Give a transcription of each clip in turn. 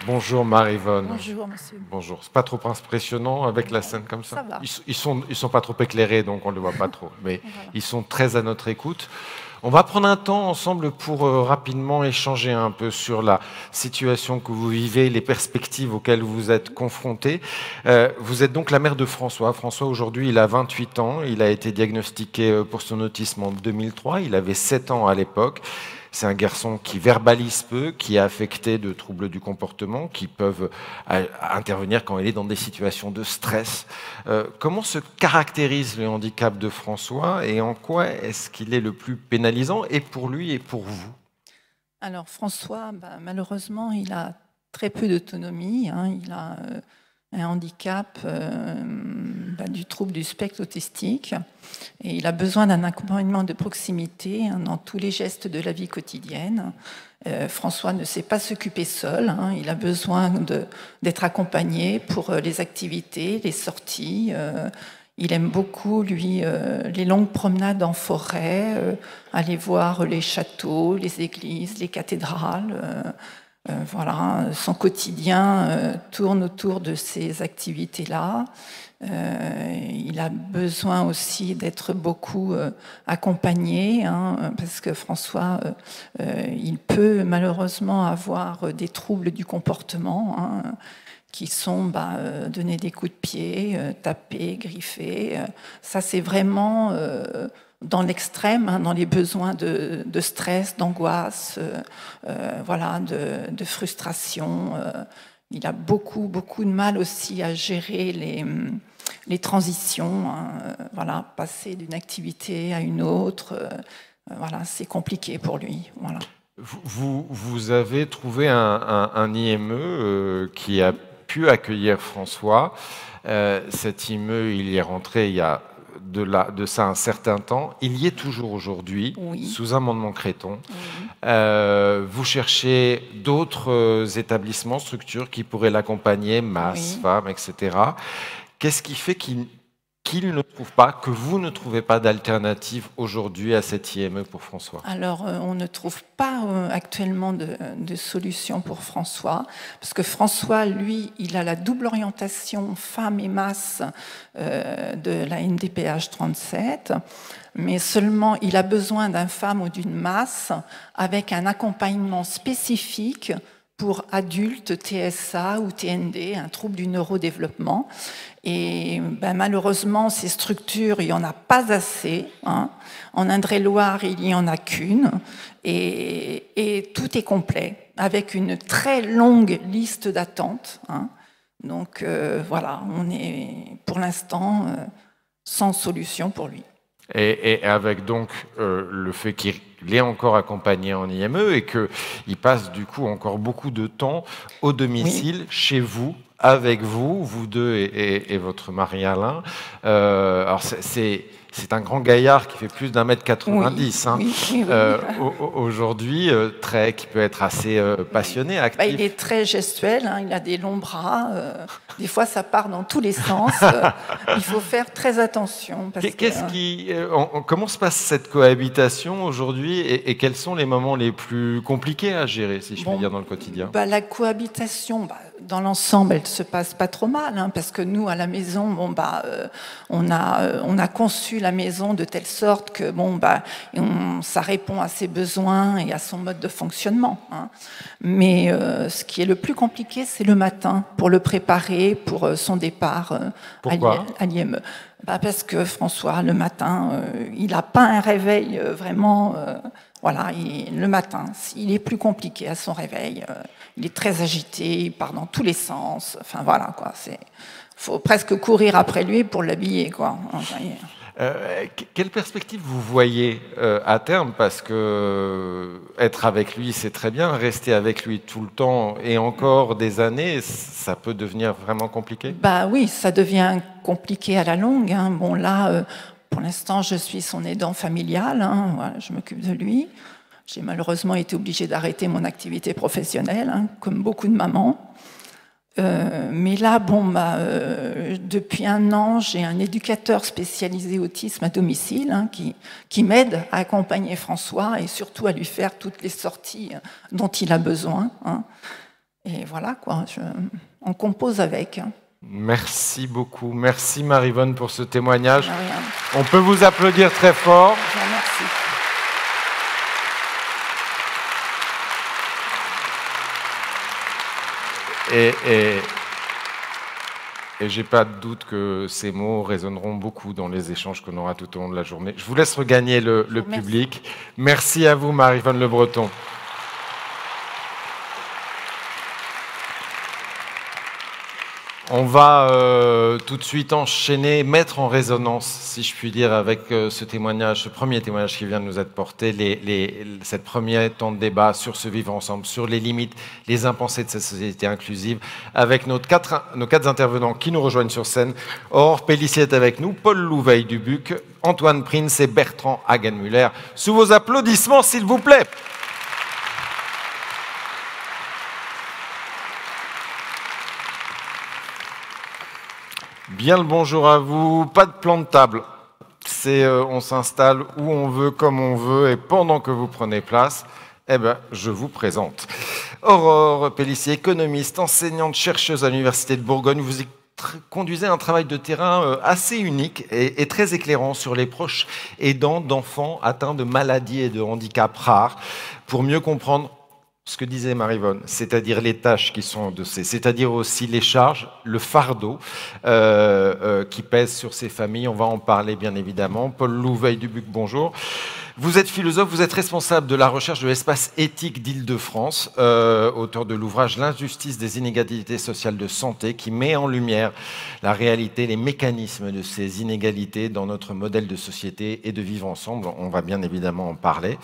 Bonjour Marie-Yvonne. Bonjour monsieur. Bonjour. C'est pas trop impressionnant avec la scène comme ça? Ça va. Ils sont pas trop éclairés, donc on ne le voit pas trop. Mais Voilà. ils sont très à notre écoute. On va prendre un temps ensemble pour rapidement échanger un peu sur la situation que vous vivez, les perspectives auxquelles vous êtes confrontés. Vous êtes donc la mère de François. François, aujourd'hui, il a 28 ans. Il a été diagnostiqué pour son autisme en 2003. Il avait 7 ans à l'époque. C'est un garçon qui verbalise peu, qui est affecté de troubles du comportement, qui peuvent intervenir quand il est dans des situations de stress. Comment se caractérise le handicap de François et en quoi est-ce qu'il est le plus pénalisant, et pour lui et pour vous? Alors François, malheureusement, il a très peu d'autonomie. Il a un handicap du trouble du spectre autistique et il a besoin d'un accompagnement de proximité dans tous les gestes de la vie quotidienne. François ne sait pas s'occuper seul, il a besoin d'être accompagné pour les activités, les sorties. Il aime beaucoup, lui, les longues promenades en forêt, aller voir les châteaux, les églises, les cathédrales. Voilà, son quotidien tourne autour de ces activités-là. Il a besoin aussi d'être beaucoup accompagné, parce que François, il peut malheureusement avoir des troubles du comportement, qui sont donner des coups de pied, taper, griffer. Ça, c'est vraiment dans l'extrême, dans les besoins de stress, d'angoisse, voilà, de frustration. Il a beaucoup de mal aussi à gérer les transitions, voilà, passer d'une activité à une autre. Voilà, c'est compliqué pour lui. Voilà. Vous avez trouvé un IME qui a pu accueillir François. Cet IME, il y est rentré il y a de ça un certain temps. Il y est toujours aujourd'hui, Oui. sous amendement Creton. Oui. Vous cherchez d'autres établissements, structures qui pourraient l'accompagner, MAS, Oui. femmes, etc. Qu'est-ce qui fait qu'il ne trouve pas, que vous ne trouvez pas d'alternative aujourd'hui à cet IME pour François? Alors, on ne trouve pas actuellement de solution pour François, parce que François, lui, il a la double orientation femmes et masse de la NDPH 37, mais seulement il a besoin d'un femme ou d'une masse avec un accompagnement spécifique pour adultes TSA ou TND, un trouble du neurodéveloppement. Et malheureusement, ces structures, il n'y en a pas assez. En Indre-et-Loire, il n'y en a qu'une. Et tout est complet, avec une très longue liste d'attente. Donc voilà, on est pour l'instant sans solution pour lui. Et avec donc le fait qu'il est encore accompagné en IME et qu'il passe du coup encore beaucoup de temps au domicile, oui, chez vous, avec vous, vous deux et votre mari Alain. Alors c'est un grand gaillard qui fait plus d'1,90 m. Oui, oui. Aujourd'hui, qui peut être assez passionné, actif. Il est très gestuel, il a des longs bras. Des fois, ça part dans tous les sens. Il faut faire très attention. Comment se passe cette cohabitation aujourd'hui et quels sont les moments les plus compliqués à gérer, si je puis dire, dans le quotidien? La cohabitation, dans l'ensemble, elle se passe pas trop mal, parce que nous, à la maison, on a conçu la maison de telle sorte que ça répond à ses besoins et à son mode de fonctionnement. Mais ce qui est le plus compliqué, c'est le matin, pour le préparer pour son départ à l'IME. Parce que François, le matin, il n'a pas un réveil vraiment... voilà, le matin, il est plus compliqué à son réveil. Il est très agité, il part dans tous les sens. Enfin voilà, quoi. Faut presque courir après lui pour l'habiller, quoi. Quelle perspective vous voyez à terme? Parce que être avec lui, c'est très bien. Rester avec lui tout le temps et encore des années, ça peut devenir vraiment compliqué? Oui, ça devient compliqué à la longue. Bon, là, pour l'instant, je suis son aidant familial. Voilà, je m'occupe de lui. J'ai malheureusement été obligée d'arrêter mon activité professionnelle, comme beaucoup de mamans. Mais là, depuis 1 an, j'ai un éducateur spécialisé autisme à domicile qui m'aide à accompagner François et surtout à lui faire toutes les sorties dont il a besoin. Et voilà, quoi, on compose avec. Merci beaucoup. Merci Maryvonne pour ce témoignage. Rien. On peut vous applaudir très fort. Je vous remercie. Et j'ai pas de doute que ces mots résonneront beaucoup dans les échanges qu'on aura tout au long de la journée. Je vous laisse regagner le public. Merci à vous, Maryvonne Le Breton. On va tout de suite enchaîner, mettre en résonance, si je puis dire, avec ce témoignage, ce premier témoignage qui vient de nous être porté, cette première temps de débat sur ce vivre ensemble, sur les limites, les impensés de cette société inclusive, avec nos quatre intervenants qui nous rejoignent sur scène. Aurore Pélissier est avec nous, Paul Louveil-Dubuc, Antoine Prince et Bertrand Hagenmüller. Sous vos applaudissements, s'il vous plaît. Bien le bonjour à vous, pas de plan de table, on s'installe où on veut, comme on veut, et pendant que vous prenez place, je vous présente. Aurore Pélissier, économiste, enseignante, chercheuse à l'Université de Bourgogne, vous conduisez un travail de terrain assez unique et très éclairant sur les proches aidants d'enfants atteints de maladies et de handicaps rares, pour mieux comprendre ce que disait Maryvonne, c'est-à-dire les tâches qui sont endossées, c'est-à-dire aussi les charges, le fardeau qui pèse sur ces familles. On va en parler bien évidemment. Paul Louveil-Dubuc, bonjour. Vous êtes philosophe, vous êtes responsable de la recherche de l'espace éthique d'Île-de-France, auteur de l'ouvrage L'injustice des inégalités sociales de santé, qui met en lumière la réalité, les mécanismes de ces inégalités dans notre modèle de société et de vivre ensemble. On va bien évidemment en parler.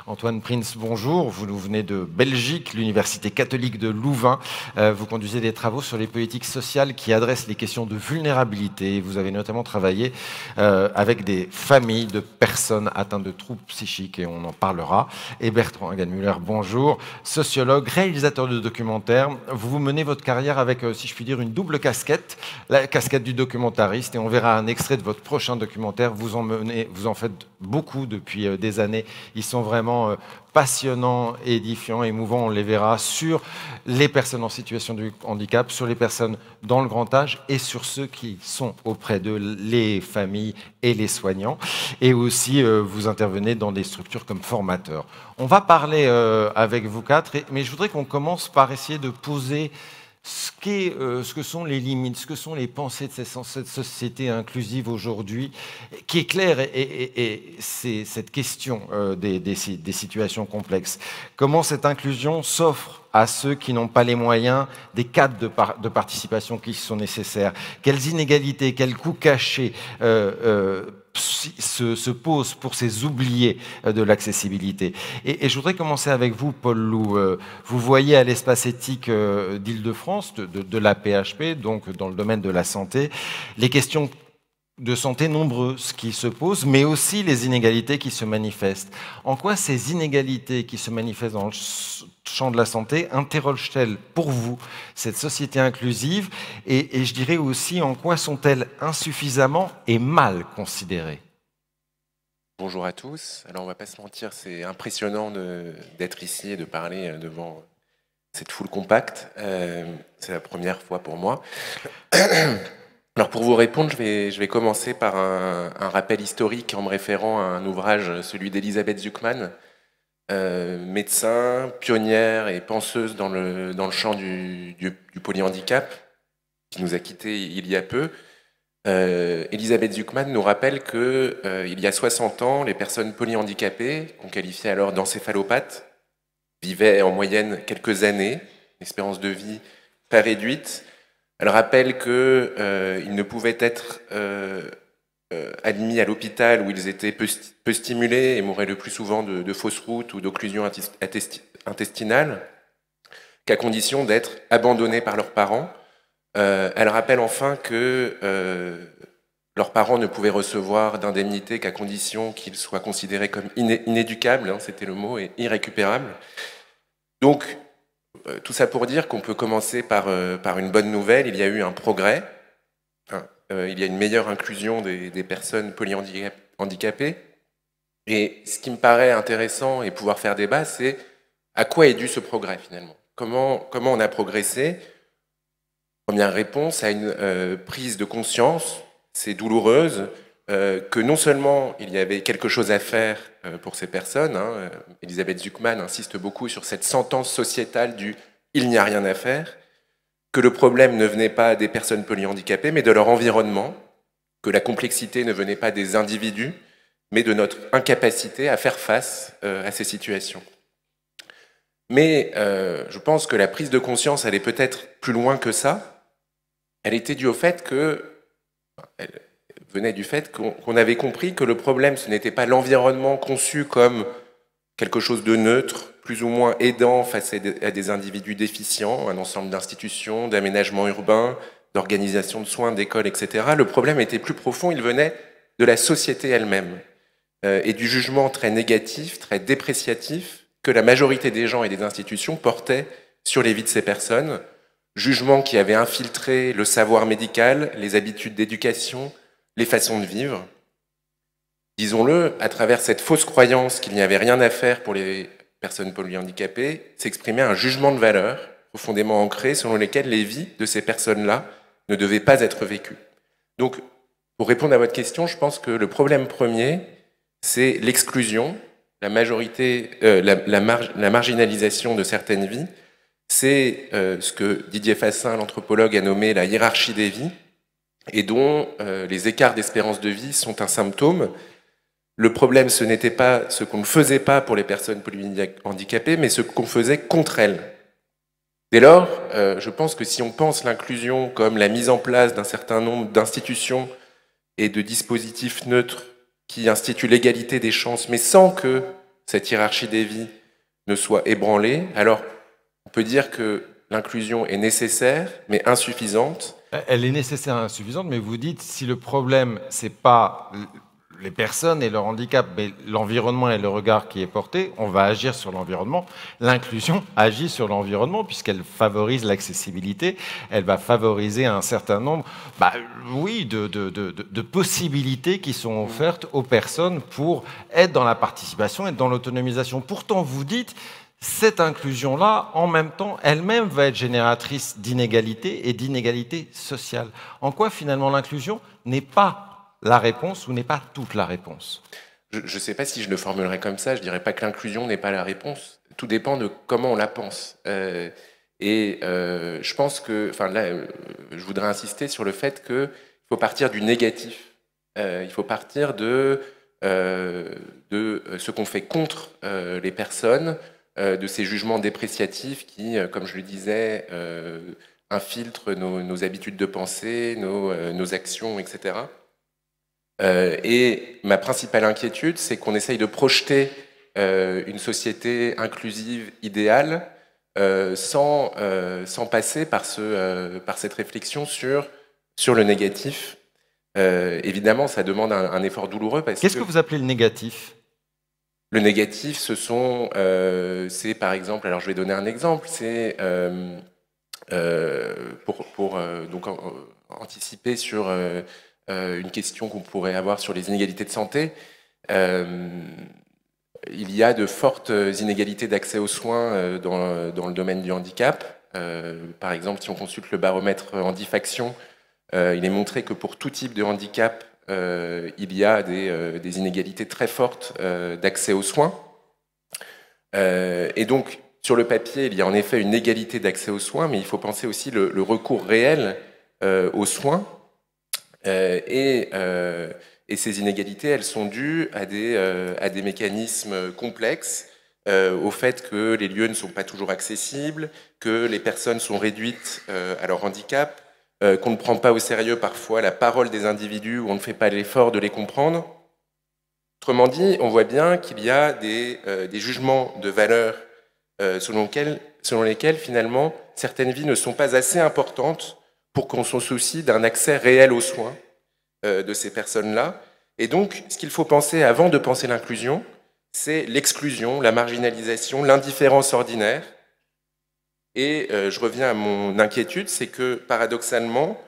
Antoine Prince, bonjour. Vous nous venez de Belgique, l'Université catholique de Louvain. Vous conduisez des travaux sur les politiques sociales qui adressent les questions de vulnérabilité. Vous avez notamment travaillé avec des familles de personnes atteintes de troubles psychiques, et on en parlera. Et Bertrand Hagenmüller, bonjour, sociologue, réalisateur de documentaires. Vous menez votre carrière avec, si je puis dire, une double casquette, la casquette du documentariste, et on verra un extrait de votre prochain documentaire. Vous en faites beaucoup depuis des années. Ils sont vraiment passionnants, édifiants, émouvants, on les verra, sur les personnes en situation de handicap, sur les personnes dans le grand âge et sur ceux qui sont auprès d'eux, les familles et les soignants. Et aussi, vous intervenez dans des structures comme formateurs. On va parler avec vous quatre, mais je voudrais qu'on commence par essayer de poser ce que sont les limites, ce que sont les pensées de cette société inclusive aujourd'hui, qui est claire, et c'est cette question des situations complexes. Comment cette inclusion s'offre à ceux qui n'ont pas les moyens des cadres de participation qui sont nécessaires? Quelles inégalités, quels coûts cachés se posent pour ces oubliés de l'accessibilité? Et je voudrais commencer avec vous, Paul Lou. Vous voyez à l'espace éthique d'Île-de-France, de la PHP, donc dans le domaine de la santé, les questions de santé nombreuses qui se posent, mais aussi les inégalités qui se manifestent. En quoi ces inégalités qui se manifestent dans le champ de la santé interrogent-elles pour vous cette société inclusive, et je dirais aussi en quoi sont-elles insuffisamment et mal considérées? Bonjour à tous. Alors on va pas se mentir, c'est impressionnant d'être ici et de parler devant cette foule compacte. C'est la première fois pour moi. Alors pour vous répondre, je vais commencer par un rappel historique en me référant à un ouvrage, celui d'Elisabeth Zuckman, médecin, pionnière et penseuse dans le champ du polyhandicap, qui nous a quittés il y a peu. Elisabeth Zuckman nous rappelle que il y a 60 ans, les personnes polyhandicapées, qu'on qualifiait alors d'encéphalopathes, vivaient en moyenne quelques années, espérance de vie très réduite. Elle rappelle qu'ils ne pouvaient être admis à l'hôpital où ils étaient peu stimulés et mouraient le plus souvent de fausses routes ou d'occlusion intestinale, qu'à condition d'être abandonnés par leurs parents. Elle rappelle enfin que leurs parents ne pouvaient recevoir d'indemnité qu'à condition qu'ils soient considérés comme inéducables, hein, c'était le mot, et irrécupérables. Donc, tout ça pour dire qu'on peut commencer par une bonne nouvelle. Il y a eu un progrès. Il y a une meilleure inclusion des personnes polyhandicapées. Et ce qui me paraît intéressant et pouvoir faire débat, c'est à quoi est dû ce progrès finalement? comment on a progressé? Première réponse à une prise de conscience, c'est douloureuse, que non seulement il y avait quelque chose à faire pour ces personnes, hein, Elisabeth Zuckman insiste beaucoup sur cette sentence sociétale du « il n'y a rien à faire », que le problème ne venait pas des personnes polyhandicapées, mais de leur environnement, que la complexité ne venait pas des individus, mais de notre incapacité à faire face à ces situations. Mais je pense que la prise de conscience, elle est peut-être plus loin que ça. Elle était due au fait que... Elle venait du fait qu'on avait compris que le problème, ce n'était pas l'environnement conçu comme quelque chose de neutre, plus ou moins aidant face à des individus déficients, un ensemble d'institutions, d'aménagements urbains, d'organisation de soins, d'écoles, etc. Le problème était plus profond, il venait de la société elle-même et du jugement très négatif, très dépréciatif que la majorité des gens et des institutions portaient sur les vies de ces personnes, jugement qui avait infiltré le savoir médical, les habitudes d'éducation, les façons de vivre. Disons-le, à travers cette fausse croyance qu'il n'y avait rien à faire pour les personnes polyhandicapées, s'exprimait un jugement de valeur profondément ancré selon lesquels les vies de ces personnes-là ne devaient pas être vécues. Donc, pour répondre à votre question, je pense que le problème premier, c'est l'exclusion, la marginalisation de certaines vies. C'est ce que Didier Fassin, l'anthropologue, a nommé la hiérarchie des vies, et dont les écarts d'espérance de vie sont un symptôme. Le problème, ce n'était pas ce qu'on ne faisait pas pour les personnes polyhandicapées, mais ce qu'on faisait contre elles. Dès lors, je pense que si on pense l'inclusion comme la mise en place d'un certain nombre d'institutions et de dispositifs neutres qui instituent l'égalité des chances, mais sans que cette hiérarchie des vies ne soit ébranlée, alors on peut dire que l'inclusion est nécessaire, mais insuffisante. Elle est nécessaire et insuffisante, mais vous dites si le problème, c'est pas les personnes et leur handicap, mais l'environnement et le regard qui est porté, on va agir sur l'environnement. L'inclusion agit sur l'environnement puisqu'elle favorise l'accessibilité, elle va favoriser un certain nombre de possibilités qui sont offertes aux personnes pour être dans la participation, être dans l'autonomisation. Pourtant, vous dites... Cette inclusion-là, en même temps, elle-même va être génératrice d'inégalités et d'inégalités sociales. En quoi, finalement, l'inclusion n'est pas la réponse ou n'est pas toute la réponse? Je ne sais pas si je le formulerais comme ça. Je ne dirais pas que l'inclusion n'est pas la réponse. Tout dépend de comment on la pense. Je pense que... Enfin, là, je voudrais insister sur le fait qu'il faut partir du négatif. Il faut partir de ce qu'on fait contre les personnes, de ces jugements dépréciatifs qui, comme je le disais, infiltrent nos habitudes de pensée, nos actions, etc. Et ma principale inquiétude, c'est qu'on essaye de projeter une société inclusive, idéale, sans passer par cette réflexion sur le négatif. Évidemment, ça demande un effort douloureux. Qu'est-ce que vous appelez le négatif ? Le négatif, c'est par exemple, alors je vais donner un exemple, c'est pour anticiper sur une question qu'on pourrait avoir sur les inégalités de santé. Il y a de fortes inégalités d'accès aux soins dans le domaine du handicap. Par exemple, si on consulte le baromètre Handifaction, il est montré que pour tout type de handicap, il y a des inégalités très fortes d'accès aux soins. Et donc, sur le papier, il y a en effet une égalité d'accès aux soins, mais il faut penser aussi le recours réel aux soins. Et ces inégalités, elles sont dues à des mécanismes complexes, au fait que les lieux ne sont pas toujours accessibles, que les personnes sont réduites à leur handicap, qu'on ne prend pas au sérieux parfois la parole des individus, ou on ne fait pas l'effort de les comprendre. Autrement dit, on voit bien qu'il y a des jugements de valeur selon lesquels finalement certaines vies ne sont pas assez importantes pour qu'on se soucie d'un accès réel aux soins de ces personnes-là. Et donc, ce qu'il faut penser avant de penser l'inclusion, c'est l'exclusion, la marginalisation, l'indifférence ordinaire. Et je reviens à mon inquiétude, c'est que paradoxalement,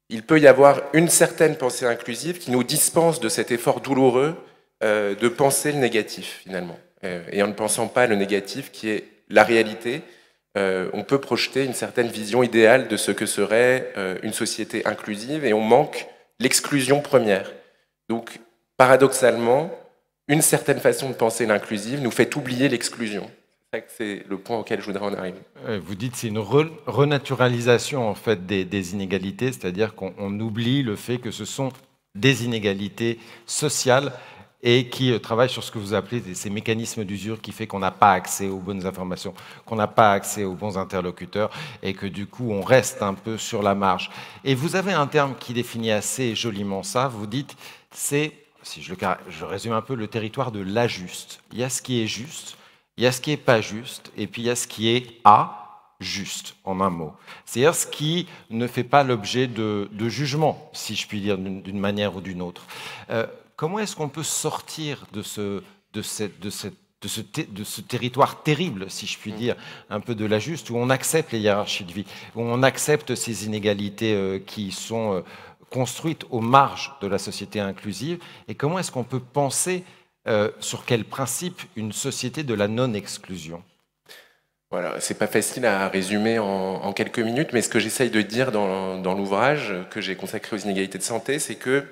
il peut y avoir une certaine pensée inclusive qui nous dispense de cet effort douloureux de penser le négatif, finalement. Et en ne pensant pas le négatif, qui est la réalité, on peut projeter une certaine vision idéale de ce que serait une société inclusive, et on manque l'exclusion première. Donc, paradoxalement, une certaine façon de penser l'inclusive nous fait oublier l'exclusion. C'est le point auquel je voudrais en arriver. Vous dites que c'est une renaturalisation en fait, des inégalités, c'est-à-dire qu'on oublie le fait que ce sont des inégalités sociales et qui travaillent sur ce que vous appelez ces mécanismes d'usure qui fait qu'on n'a pas accès aux bonnes informations, qu'on n'a pas accès aux bons interlocuteurs et que du coup on reste un peu sur la marge. Et vous avez un terme qui définit assez joliment ça, vous dites c'est, si je résume un peu, le territoire de l'ajuste. Il y a ce qui est juste, il y a ce qui n'est pas juste, et puis il y a ce qui est juste, en un mot. C'est-à-dire ce qui ne fait pas l'objet de jugement, si je puis dire, d'une manière ou d'une autre. Comment est-ce qu'on peut sortir de ce territoire terrible, si je puis dire, un peu de l'ajuste, où on accepte les hiérarchies de vie, où on accepte ces inégalités qui sont construites aux marges de la société inclusive, et comment est-ce qu'on peut penser sur quel principe une société de la non-exclusion? Voilà, c'est pas facile à résumer en quelques minutes, mais ce que j'essaye de dire dans l'ouvrage que j'ai consacré aux inégalités de santé, c'est que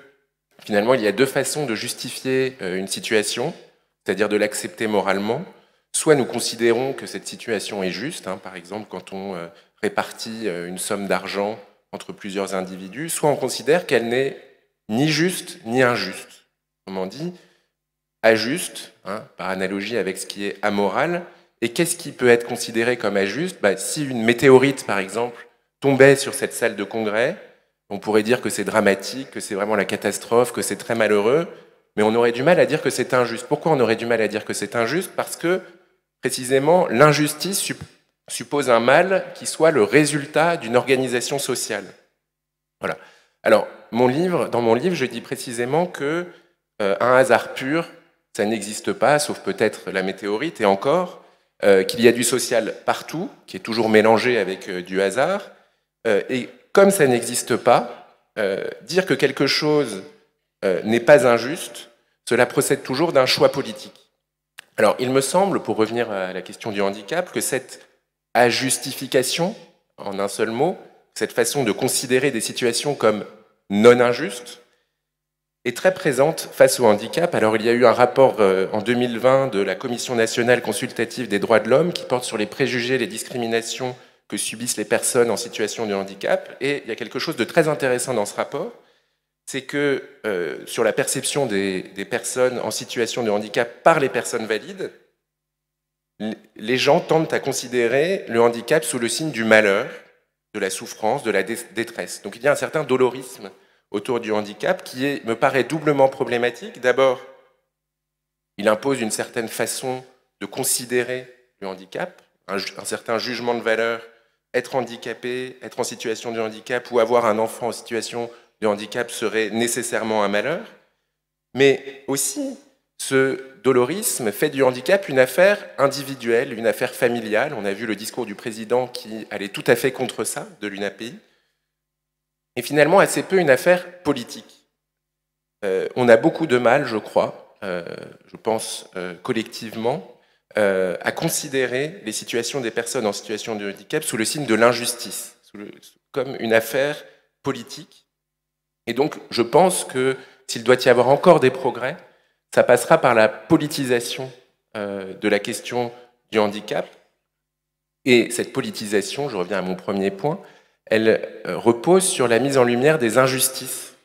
finalement, il y a deux façons de justifier une situation, c'est-à-dire de l'accepter moralement. Soit nous considérons que cette situation est juste, par exemple quand on répartit une somme d'argent entre plusieurs individus, soit on considère qu'elle n'est ni juste ni injuste. Autrement dit, ajuste, par analogie avec ce qui est amoral. Et qu'est-ce qui peut être considéré comme injuste? Si une météorite, par exemple, tombait sur cette salle de congrès, on pourrait dire que c'est dramatique, que c'est vraiment la catastrophe, que c'est très malheureux, mais on aurait du mal à dire que c'est injuste. Pourquoi on aurait du mal à dire que c'est injuste? Parce que, précisément, l'injustice suppose un mal qui soit le résultat d'une organisation sociale. Voilà. Alors, dans mon livre, je dis précisément que un hasard pur, ça n'existe pas, sauf peut-être la météorite, et encore, qu'il y a du social partout, qui est toujours mélangé avec du hasard, et comme ça n'existe pas, dire que quelque chose n'est pas injuste, cela procède toujours d'un choix politique. Alors, il me semble, pour revenir à la question du handicap, que cette ajustification, en un seul mot, cette façon de considérer des situations comme non injustes, est très présente face au handicap. Alors, il y a eu un rapport en 2020 de la Commission nationale consultative des droits de l'homme qui porte sur les préjugés et les discriminations que subissent les personnes en situation de handicap. Et il y a quelque chose de très intéressant dans ce rapport, c'est que sur la perception des personnes en situation de handicap par les personnes valides, les gens tendent à considérer le handicap sous le signe du malheur, de la souffrance, de la détresse. Donc il y a un certain dolorisme autour du handicap qui me paraît doublement problématique. D'abord, il impose une certaine façon de considérer le handicap, un certain jugement de valeur. Être handicapé, être en situation de handicap ou avoir un enfant en situation de handicap serait nécessairement un malheur. Mais aussi, ce dolorisme fait du handicap une affaire individuelle, une affaire familiale. On a vu le discours du président qui allait tout à fait contre ça, de l'UNAPI. Et finalement, assez peu une affaire politique. On a beaucoup de mal, je crois, je pense collectivement, à considérer les situations des personnes en situation de handicap sous le signe de l'injustice, comme une affaire politique. Et donc, je pense que s'il doit y avoir encore des progrès, ça passera par la politisation de la question du handicap. Et cette politisation, je reviens à mon premier point, elle repose sur la mise en lumière des injustices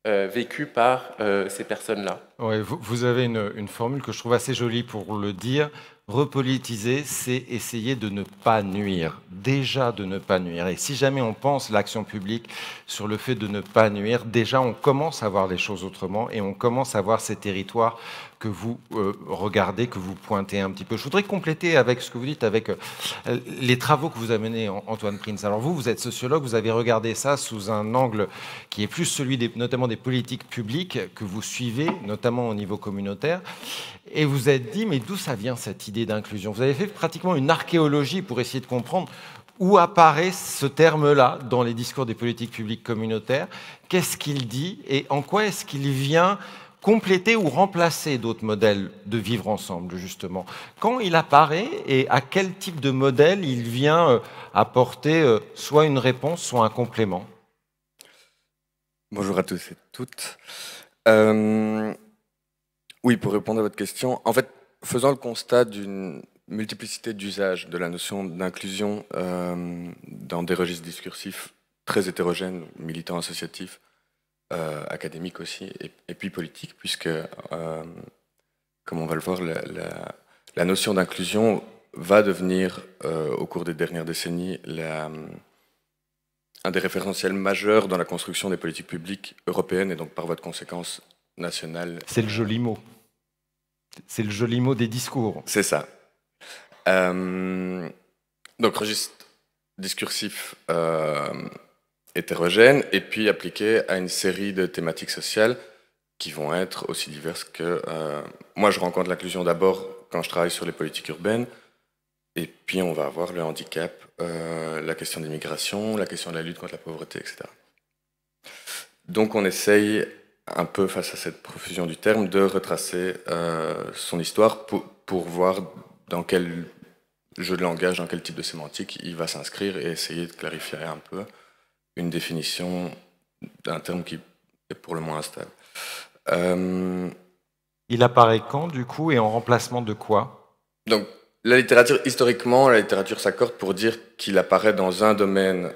vécues par ces personnes-là. Ouais, vous avez une formule que je trouve assez jolie pour le dire. Repolitiser, c'est essayer de ne pas nuire, déjà de ne pas nuire. Et si jamais on pense l'action publique sur le fait de ne pas nuire, déjà on commence à voir les choses autrement et on commence à voir ces territoires que vous regardez, que vous pointez un petit peu. Je voudrais compléter avec ce que vous dites, avec les travaux que vous avez menés, Antoine Prince. Alors vous êtes sociologue, vous avez regardé ça sous un angle qui est plus celui notamment des politiques publiques que vous suivez, notamment au niveau communautaire. Et vous êtes dit, mais d'où ça vient cette idée d'inclusion? Vous avez fait pratiquement une archéologie pour essayer de comprendre où apparaît ce terme-là dans les discours des politiques publiques communautaires, qu'est-ce qu'il dit et en quoi est-ce qu'il vient compléter ou remplacer d'autres modèles de vivre ensemble, justement. Quand il apparaît et à quel type de modèle il vient apporter soit une réponse, soit un complément? Bonjour à tous et toutes. Oui, pour répondre à votre question, en fait, faisant le constat d'une multiplicité d'usages de la notion d'inclusion dans des registres discursifs très hétérogènes, militants associatifs, académiques aussi, et puis politiques, puisque, comme on va le voir, la notion d'inclusion va devenir, au cours des dernières décennies, un des référentiels majeurs dans la construction des politiques publiques européennes et donc par voie de conséquence nationales. C'est le joli mot. C'est le joli mot des discours. C'est ça. Donc registre discursif hétérogène et puis appliqué à une série de thématiques sociales qui vont être aussi diverses que... moi, je rencontre l'inclusion d'abord quand je travaille sur les politiques urbaines. Et puis, on va avoir le handicap, la question des migrations, la question de la lutte contre la pauvreté, etc. Donc, on essaye, un peu face à cette profusion du terme, de retracer son histoire pour voir dans quel jeu de langage, dans quel type de sémantique il va s'inscrire et essayer de clarifier un peu une définition d'un terme qui est pour le moins instable. Il apparaît quand, du coup, et en remplacement de quoi? Donc, la littérature, historiquement, la littérature s'accorde pour dire qu'il apparaît dans un domaine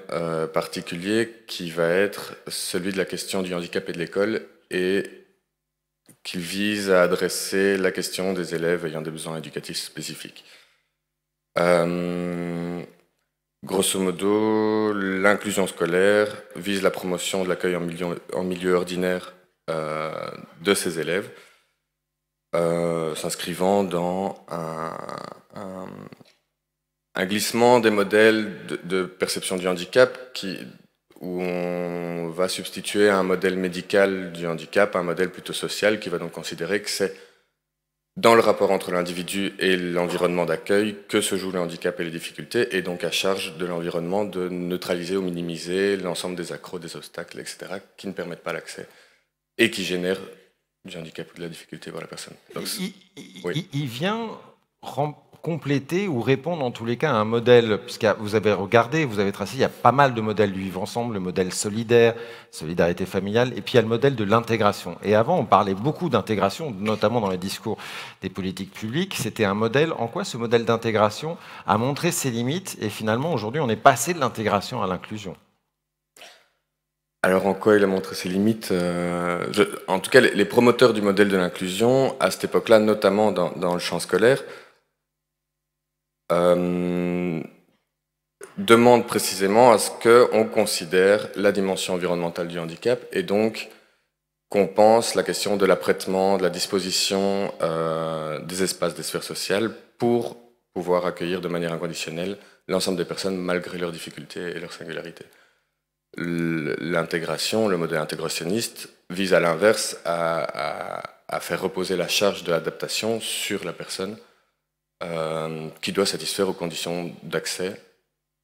particulier qui va être celui de la question du handicap et de l'école et qu'il vise à adresser la question des élèves ayant des besoins éducatifs spécifiques. Grosso modo, l'inclusion scolaire vise la promotion de l'accueil en milieu ordinaire de ces élèves, s'inscrivant dans un glissement des modèles de perception du handicap où on va substituer à un modèle médical du handicap un modèle plutôt social qui va donc considérer que c'est dans le rapport entre l'individu et l'environnement d'accueil que se joue le handicap et les difficultés, et donc à charge de l'environnement de neutraliser ou minimiser l'ensemble des accros, des obstacles, etc., qui ne permettent pas l'accès et qui génèrent du handicap ou de la difficulté pour la personne. Donc, il vient compléter ou répondre en tous les cas à un modèle, puisque vous avez regardé, vous avez tracé, il y a pas mal de modèles du vivre ensemble, le modèle solidaire, solidarité familiale, et puis il y a le modèle de l'intégration. Et avant, on parlait beaucoup d'intégration, notamment dans les discours des politiques publiques. C'était un modèle, en quoi ce modèle d'intégration a montré ses limites, et finalement, aujourd'hui, on est passé de l'intégration à l'inclusion? Alors, en quoi il a montré ses limites en tout cas, les promoteurs du modèle de l'inclusion, à cette époque-là, notamment dans le champ scolaire, demandent précisément à ce qu'on considère la dimension environnementale du handicap et donc qu'on pense la question de l'apprêtement, de la disposition des espaces, des sphères sociales pour pouvoir accueillir de manière inconditionnelle l'ensemble des personnes malgré leurs difficultés et leurs singularités. L'intégration, le modèle intégrationniste, vise à l'inverse à faire reposer la charge de l'adaptation sur la personne qui doit satisfaire aux conditions d'accès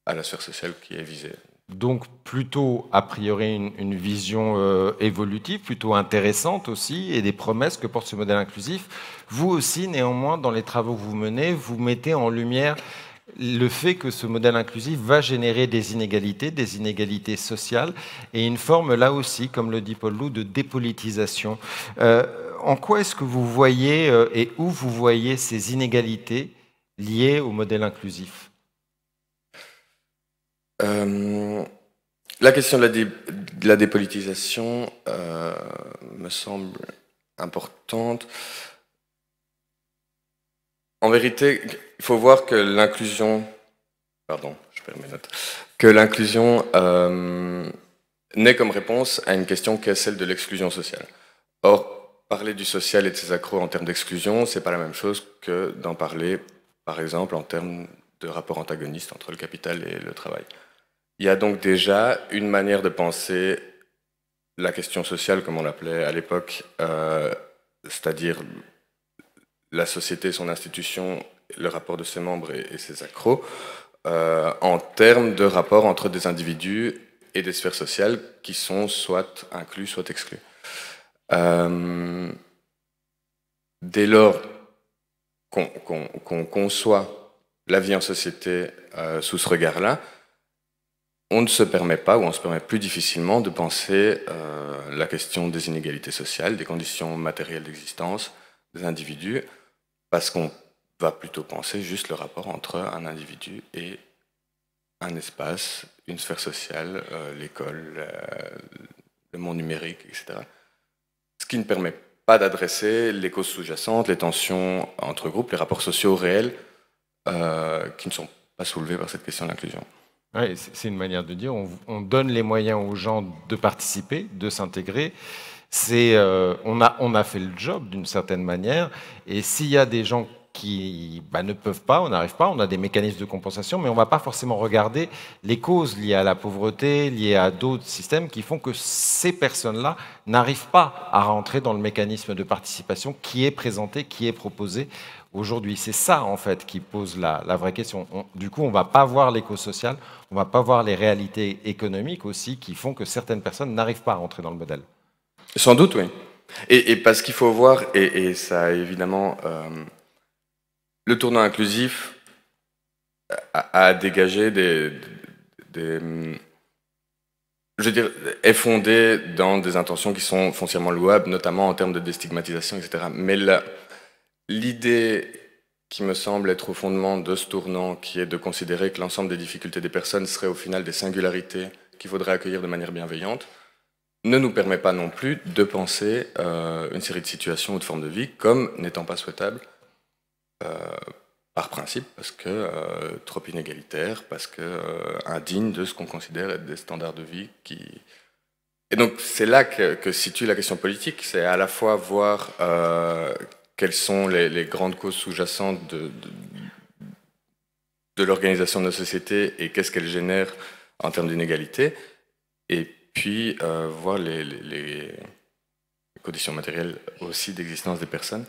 à la sphère sociale qui est visée. Donc plutôt, a priori, une vision évolutive, plutôt intéressante aussi, et des promesses que porte ce modèle inclusif. Vous aussi, néanmoins, dans les travaux que vous menez, vous mettez en lumière le fait que ce modèle inclusif va générer des inégalités sociales, et une forme, là aussi, comme le dit Paul Loup, de dépolitisation. En quoi est-ce que vous voyez et où vous voyez ces inégalités liées au modèle inclusif? La question de la dépolitisation me semble importante. En vérité, il faut voir que l'inclusion, naît comme réponse à une question qui est celle de l'exclusion sociale. Or, parler du social et de ses accros en termes d'exclusion, c'est pas la même chose que d'en parler, par exemple, en termes de rapport antagoniste entre le capital et le travail. Il y a donc déjà une manière de penser la question sociale, comme on l'appelait à l'époque, c'est-à-dire la société, son institution, le rapport de ses membres et ses accros, en termes de rapport entre des individus et des sphères sociales qui sont soit inclus, soit exclus. dès lors qu'on conçoit la vie en société sous ce regard-là, on ne se permet pas, ou on se permet plus difficilement de penser la question des inégalités sociales, des conditions matérielles d'existence des individus, parce qu'on va plutôt penser juste le rapport entre un individu et un espace, une sphère sociale, l'école, le monde numérique, etc. Ce qui ne permet pas d'adresser les causes sous-jacentes, les tensions entre groupes, les rapports sociaux réels qui ne sont pas soulevés par cette question de l'inclusion. Ouais, c'est une manière de dire, on donne les moyens aux gens de participer, de s'intégrer. On a fait le job d'une certaine manière, et s'il y a des gens qui ne peuvent pas, on n'arrive pas, on a des mécanismes de compensation, mais on ne va pas forcément regarder les causes liées à la pauvreté, liées à d'autres systèmes qui font que ces personnes-là n'arrivent pas à rentrer dans le mécanisme de participation qui est présenté, qui est proposé aujourd'hui. C'est ça, en fait, qui pose la vraie question. Du coup, on ne va pas voir les causes sociales, on ne va pas voir les réalités économiques aussi qui font que certaines personnes n'arrivent pas à rentrer dans le modèle. Sans doute, oui. Et parce qu'il faut voir, et ça évidemment... le tournant inclusif a dégagé je veux dire, est fondé dans des intentions qui sont foncièrement louables, notamment en termes de déstigmatisation, etc. Mais l'idée qui me semble être au fondement de ce tournant, qui est de considérer que l'ensemble des difficultés des personnes seraient au final des singularités qu'il faudrait accueillir de manière bienveillante, ne nous permet pas non plus de penser une série de situations ou de formes de vie comme n'étant pas souhaitables par principe, parce que trop inégalitaire, parce que indigne de ce qu'on considère être des standards de vie qui... Et donc c'est là que se situe la question politique, c'est à la fois voir quelles sont les grandes causes sous-jacentes de l'organisation de nos sociétés et qu'est-ce qu'elles génèrent en termes d'inégalité, et puis voir les conditions matérielles aussi d'existence des personnes,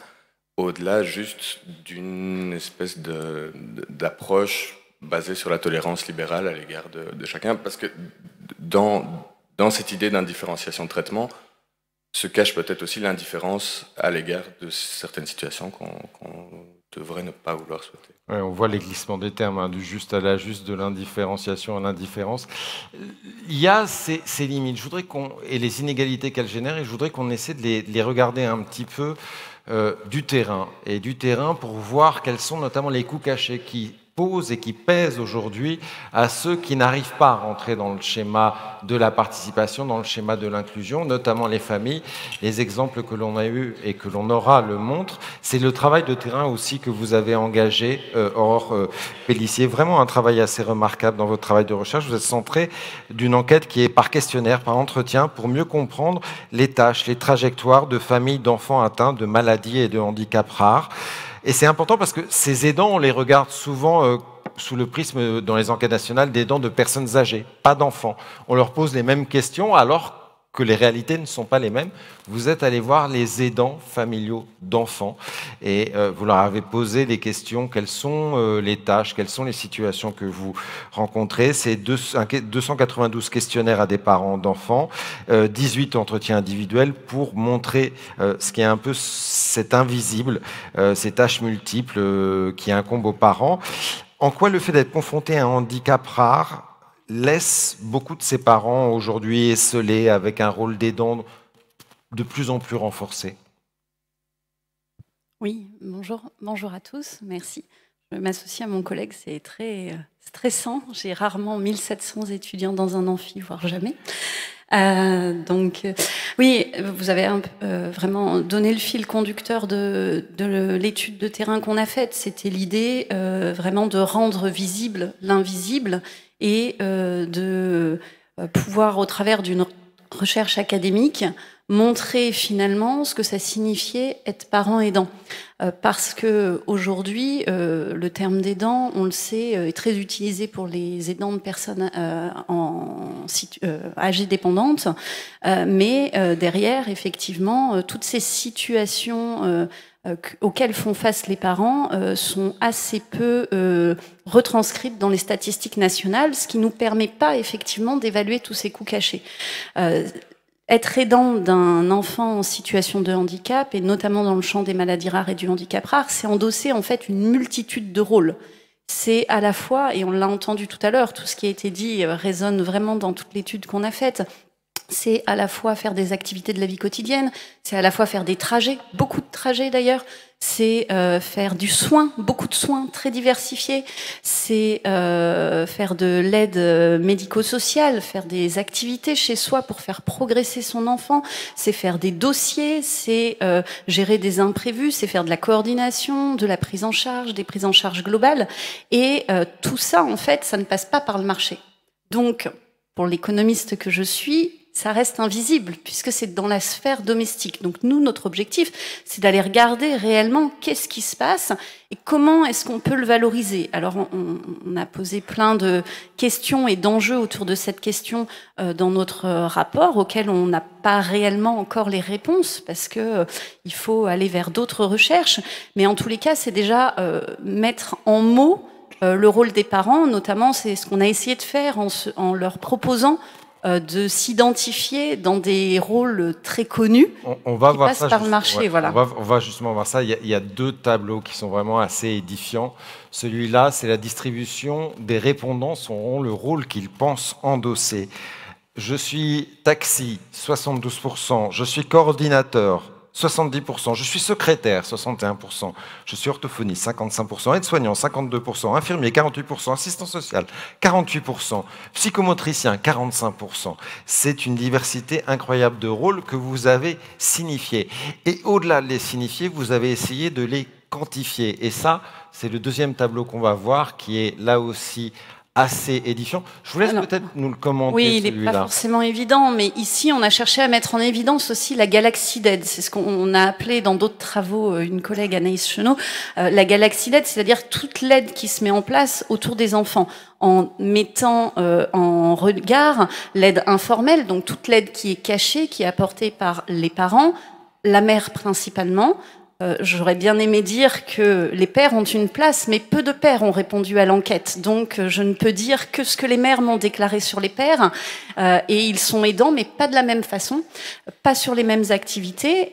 au-delà juste d'une espèce d'approche basée sur la tolérance libérale à l'égard de chacun, parce que dans cette idée d'indifférenciation de traitement se cache peut-être aussi l'indifférence à l'égard de certaines situations qu'on devrait ne pas vouloir souhaiter. Ouais, on voit les glissements des termes, du juste à l'injuste, de l'indifférenciation à l'indifférence. Il y a ces limites, et les inégalités qu'elles génèrent, et je voudrais qu'on essaie de les regarder un petit peu du terrain pour voir quels sont notamment les coûts cachés qui posent et qui pèsent aujourd'hui à ceux qui n'arrivent pas à rentrer dans le schéma de la participation, dans le schéma de l'inclusion, notamment les familles. Les exemples que l'on a eus et que l'on aura le montrent. C'est le travail de terrain aussi que vous avez engagé, Aurore Pellissier. Vraiment un travail assez remarquable dans votre travail de recherche. Vous êtes centré d'une enquête qui est par questionnaire, par entretien, pour mieux comprendre les tâches, les trajectoires de familles d'enfants atteints de maladies et de handicaps rares. Et c'est important parce que ces aidants, on les regarde souvent sous le prisme, dans les enquêtes nationales, d'aidants de personnes âgées, pas d'enfants. On leur pose les mêmes questions alors que les réalités ne sont pas les mêmes. Vous êtes allé voir les aidants familiaux d'enfants et vous leur avez posé les questions. Quelles sont les tâches, quelles sont les situations que vous rencontrez? C'est 292 questionnaires à des parents d'enfants, 18 entretiens individuels pour montrer ce qui est un peu cet invisible, ces tâches multiples qui incombent aux parents. En quoi le fait d'être confronté à un handicap rare laisse beaucoup de ses parents aujourd'hui esselés avec un rôle d'aidant de plus en plus renforcé? Oui, bonjour à tous, merci. Je m'associe à mon collègue, c'est très stressant. J'ai rarement 1700 étudiants dans un amphi, voire jamais. Oui, vous avez vraiment donné le fil conducteur de l'étude de terrain qu'on a faite. C'était l'idée vraiment de rendre visible l'invisible et de pouvoir, au travers d'une recherche académique, montrer finalement ce que ça signifiait être parent aidant. Parce que aujourd'hui, le terme d'aidant, on le sait, est très utilisé pour les aidants de personnes âgées dépendantes, mais derrière, effectivement, toutes ces situations auxquelles font face les parents sont assez peu retranscrites dans les statistiques nationales, ce qui ne nous permet pas effectivement d'évaluer tous ces coûts cachés. être aidant d'un enfant en situation de handicap, et notamment dans le champ des maladies rares et du handicap rare, c'est endosser en fait une multitude de rôles. C'est à la fois, et on l'a entendu tout à l'heure, tout ce qui a été dit résonne vraiment dans toute l'étude qu'on a faite, c'est à la fois faire des activités de la vie quotidienne, c'est à la fois faire des trajets, beaucoup de trajets d'ailleurs, c'est faire du soin, beaucoup de soins très diversifiés, c'est faire de l'aide médico-sociale, faire des activités chez soi pour faire progresser son enfant, c'est faire des dossiers, c'est gérer des imprévus, c'est faire de la coordination, de la prise en charge, des prises en charge globales, et tout ça en fait, ça ne passe pas par le marché. Donc, pour l'économiste que je suis, ça reste invisible, puisque c'est dans la sphère domestique. Donc nous, notre objectif, c'est d'aller regarder réellement qu'est-ce qui se passe et comment est-ce qu'on peut le valoriser. Alors, on a posé plein de questions et d'enjeux autour de cette question dans notre rapport, auquel on n'a pas réellement encore les réponses, parce que il faut aller vers d'autres recherches. Mais en tous les cas, c'est déjà mettre en mots le rôle des parents, notamment, c'est ce qu'on a essayé de faire en leur proposant de s'identifier dans des rôles très connus on va qui voir passent ça, par le marché. ouais, Voilà. on va justement voir ça. Il y a deux tableaux qui sont vraiment assez édifiants. Celui-là, c'est la distribution des répondants selon le rôle qu'ils pensent endosser. Je suis taxi, 72%. Je suis coordinateur, 70%. Je suis secrétaire, 61%. Je suis orthophoniste, 55%. Aide-soignant, 52%. Infirmier, 48%. Assistant social, 48%. Psychomotricien, 45%. C'est une diversité incroyable de rôles que vous avez signifiés. Et au-delà de les signifier, vous avez essayé de les quantifier. Et ça, c'est le deuxième tableau qu'on va voir, qui est là aussi assez édifiant. Je vous laisse peut-être nous le commenter. Oui, il n'est pas forcément évident, mais ici, on a cherché à mettre en évidence aussi la galaxie d'aide. C'est ce qu'on a appelé dans d'autres travaux, une collègue Anaïs Chenot, la galaxie d'aide, c'est-à-dire toute l'aide qui se met en place autour des enfants, en mettant en regard l'aide informelle, donc toute l'aide qui est cachée, qui est apportée par les parents, la mère principalement. J'aurais bien aimé dire que les pères ont une place, mais peu de pères ont répondu à l'enquête. Donc, je ne peux dire que ce que les mères m'ont déclaré sur les pères. Et ils sont aidants, mais pas de la même façon, pas sur les mêmes activités.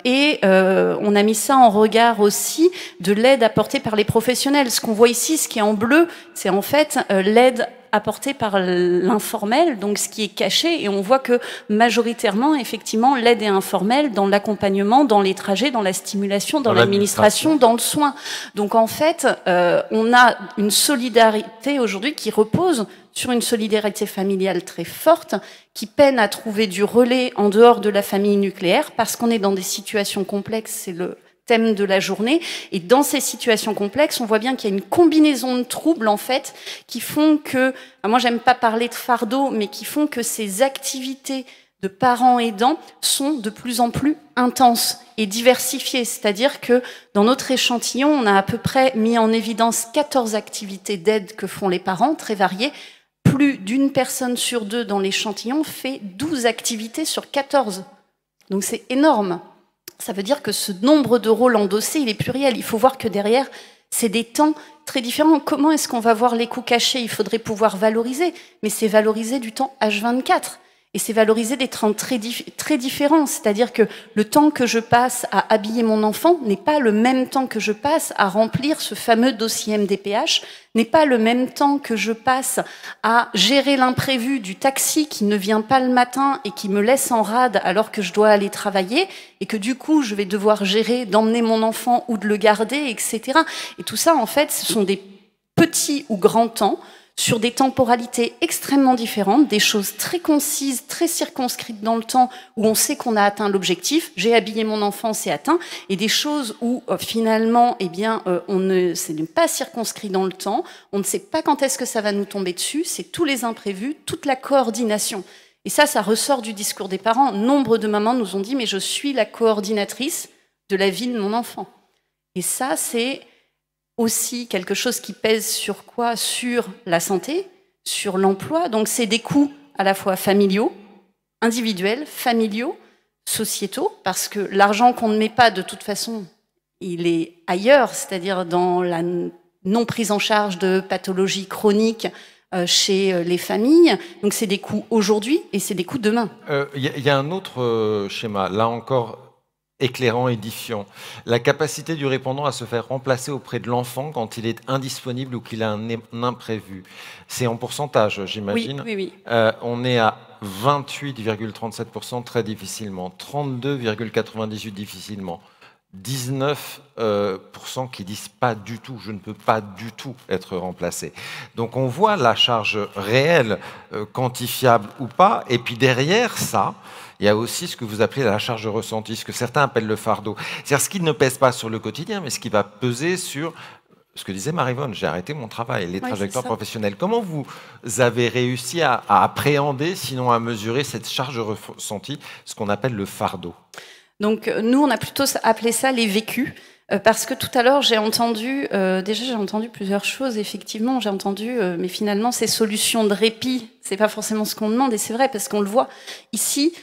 Et on a mis ça en regard aussi de l'aide apportée par les professionnels. Ce qu'on voit ici, ce qui est en bleu, c'est en fait l'aide apportée par l'informel, donc ce qui est caché, et on voit que majoritairement, effectivement, l'aide est informelle dans l'accompagnement, dans les trajets, dans la stimulation, dans l'administration, dans le soin. Donc en fait, on a une solidarité aujourd'hui qui repose sur une solidarité familiale très forte, qui peine à trouver du relais en dehors de la famille nucléaire, parce qu'on est dans des situations complexes, c'est le thème de la journée, et dans ces situations complexes, on voit bien qu'il y a une combinaison de troubles, en fait, qui font que, moi j'aime pas parler de fardeau, mais qui font que ces activités de parents aidants sont de plus en plus intenses et diversifiées. C'est-à-dire que dans notre échantillon, on a à peu près mis en évidence 14 activités d'aide que font les parents, très variées. Plus d'une personne sur deux dans l'échantillon fait 12 activités sur 14. Donc c'est énorme. Ça veut dire que ce nombre de rôles endossés, il est pluriel. Il faut voir que derrière, c'est des temps très différents. Comment est-ce qu'on va voir les coûts cachés? Il faudrait pouvoir valoriser, mais c'est valoriser du temps H24. Et c'est valoriser des temps très différents. C'est-à-dire que le temps que je passe à habiller mon enfant n'est pas le même temps que je passe à remplir ce fameux dossier MDPH, n'est pas le même temps que je passe à gérer l'imprévu du taxi qui ne vient pas le matin et qui me laisse en rade alors que je dois aller travailler et que du coup je vais devoir gérer d'emmener mon enfant ou de le garder, etc. Et tout ça, en fait, ce sont des petits ou grands temps sur des temporalités extrêmement différentes, des choses très concises, très circonscrites dans le temps, où on sait qu'on a atteint l'objectif, j'ai habillé mon enfant, c'est atteint, et des choses où finalement, eh bien, c'est pas circonscrit dans le temps, on ne sait pas quand est-ce que ça va nous tomber dessus, c'est tous les imprévus, toute la coordination. Et ça ressort du discours des parents. Nombre de mamans nous ont dit, mais je suis la coordinatrice de la vie de mon enfant. Et ça, c'est aussi quelque chose qui pèse sur quoi? Sur la santé, sur l'emploi. Donc c'est des coûts à la fois familiaux, individuels, familiaux, sociétaux, parce que l'argent qu'on ne met pas, de toute façon, il est ailleurs, c'est-à-dire dans la non prise en charge de pathologies chroniques, chez les familles. Donc c'est des coûts aujourd'hui et c'est des coûts demain. Y a un autre schéma, là encore éclairant, édifiant. La capacité du répondant à se faire remplacer auprès de l'enfant quand il est indisponible ou qu'il a un imprévu. C'est en pourcentage, j'imagine. Oui. On est à 28,37% très difficilement, 32,98% difficilement, 19% qui disent pas du tout, je ne peux pas du tout être remplacé. Donc on voit la charge réelle, quantifiable ou pas, et puis derrière ça, il y a aussi ce que vous appelez la charge ressentie, ce que certains appellent le fardeau. C'est-à-dire ce qui ne pèse pas sur le quotidien, mais ce qui va peser sur ce que disait Maryvonne, j'ai arrêté mon travail, les trajectoires professionnelles. Comment vous avez réussi à appréhender, sinon à mesurer cette charge ressentie, ce qu'on appelle le fardeau? Donc nous, on a plutôt appelé ça les vécus. Parce que tout à l'heure, j'ai entendu plusieurs choses, effectivement, j'ai entendu, mais finalement, ces solutions de répit, c'est pas forcément ce qu'on demande, et c'est vrai, parce qu'on le voit ici,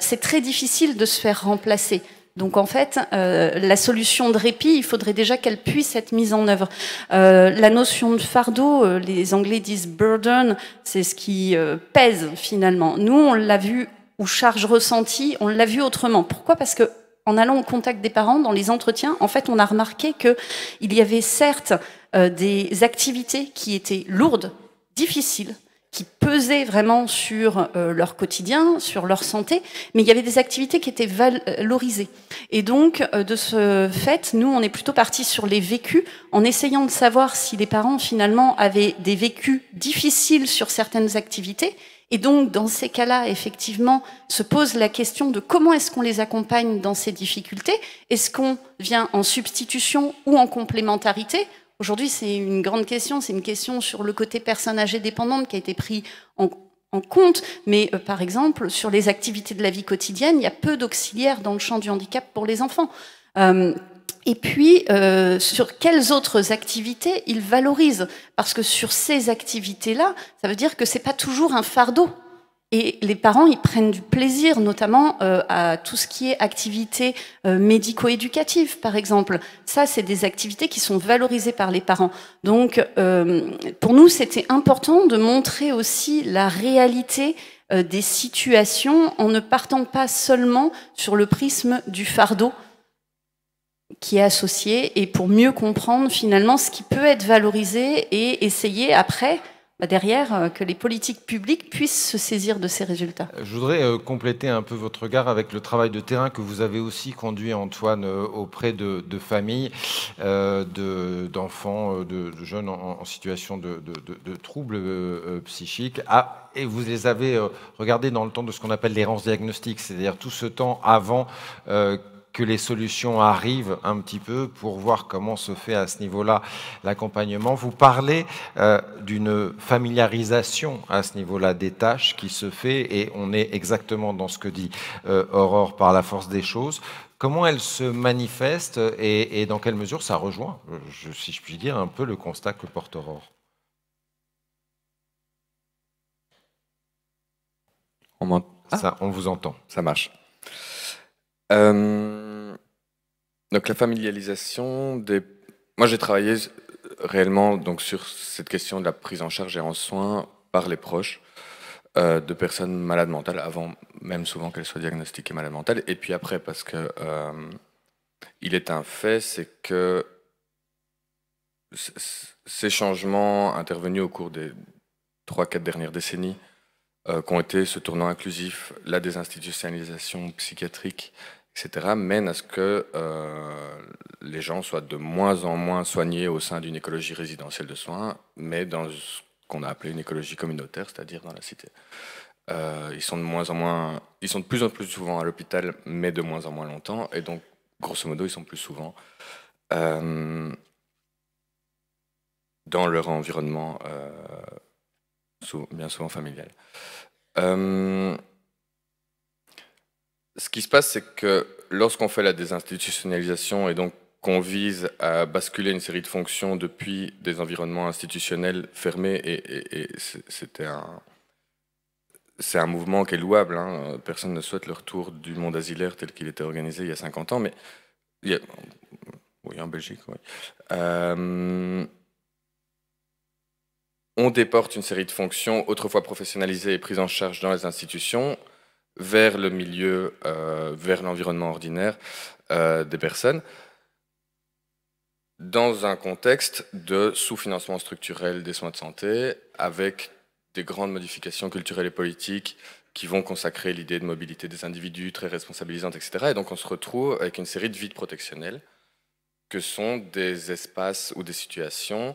c'est très difficile de se faire remplacer. Donc en fait, la solution de répit, il faudrait déjà qu'elle puisse être mise en œuvre. La notion de fardeau, les Anglais disent burden, c'est ce qui pèse finalement. Nous, on l'a vu, ou charge ressentie, on l'a vu autrement. Pourquoi ? Parce que en allant au contact des parents, dans les entretiens, en fait, on a remarqué qu'il y avait certes des activités qui étaient lourdes, difficiles, qui pesaient vraiment sur leur quotidien, sur leur santé, mais il y avait des activités qui étaient valorisées. Et donc, de ce fait, nous, on est plutôt partis sur les vécus, en essayant de savoir si les parents, finalement, avaient des vécus difficiles sur certaines activités. Et donc, dans ces cas-là, effectivement, se pose la question de comment est-ce qu'on les accompagne dans ces difficultés. Est-ce qu'on vient en substitution ou en complémentarité ? Aujourd'hui, c'est une grande question. C'est une question sur le côté personne âgée dépendante qui a été pris en compte. Mais par exemple, sur les activités de la vie quotidienne, il y a peu d'auxiliaires dans le champ du handicap pour les enfants. Et puis, sur quelles autres activités ils valorisent ? Parce que sur ces activités-là, ça veut dire que c'est pas toujours un fardeau. Et les parents, ils prennent du plaisir, notamment à tout ce qui est activités médico-éducatives, par exemple. Ça, c'est des activités qui sont valorisées par les parents. Donc, pour nous, c'était important de montrer aussi la réalité des situations en ne partant pas seulement sur le prisme du fardeau qui est associé, et pour mieux comprendre finalement ce qui peut être valorisé et essayer après, derrière, que les politiques publiques puissent se saisir de ces résultats. Je voudrais compléter un peu votre regard avec le travail de terrain que vous avez aussi conduit, Antoine, auprès de familles, d'enfants, de jeunes en situation de troubles psychiques. Et vous les avez regardés dans le temps de ce qu'on appelle l'errance diagnostique, c'est-à-dire tout ce temps avant que les solutions arrivent un petit peu pour voir comment se fait à ce niveau-là l'accompagnement. Vous parlez d'une familiarisation à ce niveau-là des tâches qui se fait, et on est exactement dans ce que dit Aurore par la force des choses. Comment elle se manifeste et dans quelle mesure ça rejoint, si je puis dire, un peu le constat que porte Aurore? On vous entend. Ça marche. Donc la familialisation des... Moi j'ai travaillé réellement donc, sur cette question de la prise en charge et en soins par les proches de personnes malades mentales, avant même souvent qu'elles soient diagnostiquées malades mentales, et puis après, parce que il est un fait, c'est que ces changements intervenus au cours des 3-4 dernières décennies, qui ont été ce tournant inclusif, la désinstitutionnalisation psychiatrique, etc., mènent à ce que les gens soient de moins en moins soignés au sein d'une écologie résidentielle de soins, mais dans ce qu'on a appelé une écologie communautaire, c'est-à-dire dans la cité. Ils sont de plus en plus souvent à l'hôpital, mais de moins en moins longtemps, et donc, grosso modo, ils sont plus souvent dans leur environnement bien souvent familial. Ce qui se passe, c'est que lorsqu'on fait la désinstitutionnalisation et donc qu'on vise à basculer une série de fonctions depuis des environnements institutionnels fermés, et c'est un mouvement qui est louable, hein. Personne ne souhaite le retour du monde asilaire tel qu'il était organisé il y a 50 ans, mais oui, en Belgique, oui. on déporte une série de fonctions autrefois professionnalisées et prises en charge dans les institutions vers le milieu, vers l'environnement ordinaire des personnes, dans un contexte de sous-financement structurel des soins de santé, avec des grandes modifications culturelles et politiques qui vont consacrer l'idée de mobilité des individus, très responsabilisante, etc. Et donc on se retrouve avec une série de vides protectionnels, que sont des espaces ou des situations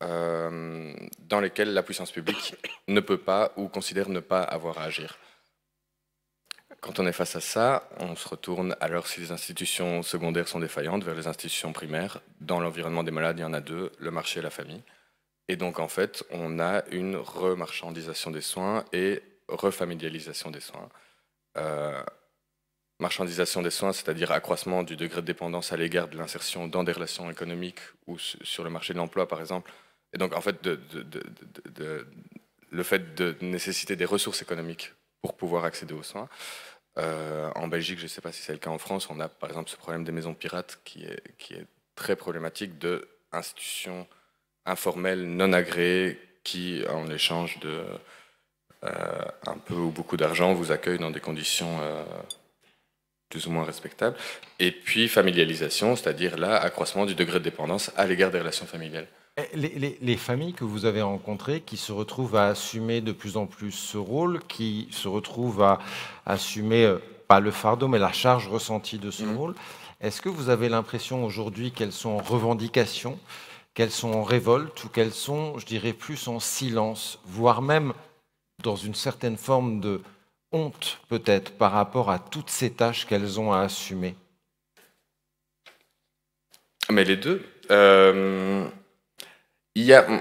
dans lesquelles la puissance publique ne peut pas ou considère ne pas avoir à agir. Quand on est face à ça, on se retourne, alors si les institutions secondaires sont défaillantes, vers les institutions primaires. Dans l'environnement des malades, il y en a deux, le marché et la famille. Et donc en fait, on a une remarchandisation des soins et refamilialisation des soins. Marchandisation des soins, c'est-à-dire accroissement du degré de dépendance à l'égard de l'insertion dans des relations économiques ou sur le marché de l'emploi, par exemple. Et donc, en fait, le fait de nécessiter des ressources économiques pour pouvoir accéder aux soins. En Belgique, je ne sais pas si c'est le cas en France, on a par exemple ce problème des maisons pirates qui est très problématique d'institutions informelles, non agréées, qui, en échange de un peu ou beaucoup d'argent, vous accueillent dans des conditions plus ou moins respectables. Et puis familialisation, c'est-à-dire là, accroissement du degré de dépendance à l'égard des relations familiales. Les familles que vous avez rencontrées, qui se retrouvent à assumer de plus en plus ce rôle, qui se retrouvent à assumer, pas le fardeau, mais la charge ressentie de ce rôle, est-ce que vous avez l'impression aujourd'hui qu'elles sont en revendication, qu'elles sont en révolte, ou qu'elles sont, je dirais, plus en silence, voire même dans une certaine forme de honte, peut-être, par rapport à toutes ces tâches qu'elles ont à assumer? Mais les deux.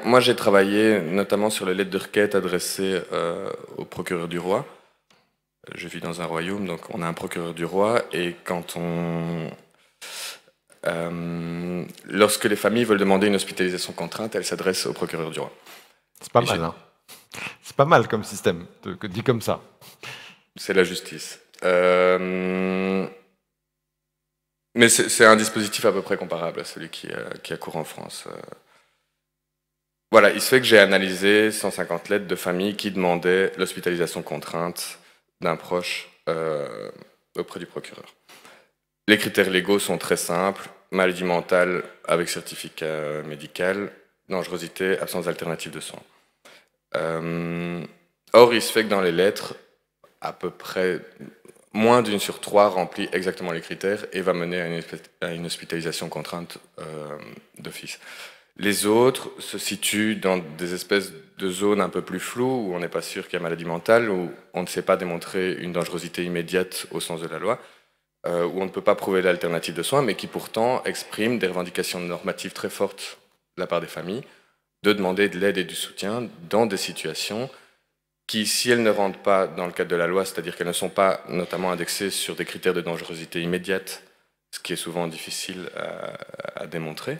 Moi, j'ai travaillé notamment sur les lettres de requête adressées au procureur du roi. Je vis dans un royaume, donc on a un procureur du roi, et lorsque les familles veulent demander une hospitalisation contrainte, elles s'adressent au procureur du roi. C'est pas mal, hein. C'est pas mal comme système, dit comme ça. C'est la justice. Mais c'est un dispositif à peu près comparable à celui qui a cours en France. Voilà, il se fait que j'ai analysé 150 lettres de familles qui demandaient l'hospitalisation contrainte d'un proche auprès du procureur. Les critères légaux sont très simples: maladie mentale avec certificat médical, dangerosité, absence d'alternative de soins. Or, il se fait que dans les lettres, à peu près moins d'une sur trois remplit exactement les critères et va mener à une hospitalisation contrainte d'office. Les autres se situent dans des espèces de zones un peu plus floues, où on n'est pas sûr qu'il y a maladie mentale, où on ne sait pas démontrer une dangerosité immédiate au sens de la loi, où on ne peut pas prouver l'alternative de soins, mais qui pourtant expriment des revendications normatives très fortes de la part des familles, de demander de l'aide et du soutien dans des situations qui, si elles ne rentrent pas dans le cadre de la loi, c'est-à-dire qu'elles ne sont pas notamment indexées sur des critères de dangerosité immédiate, ce qui est souvent difficile à démontrer,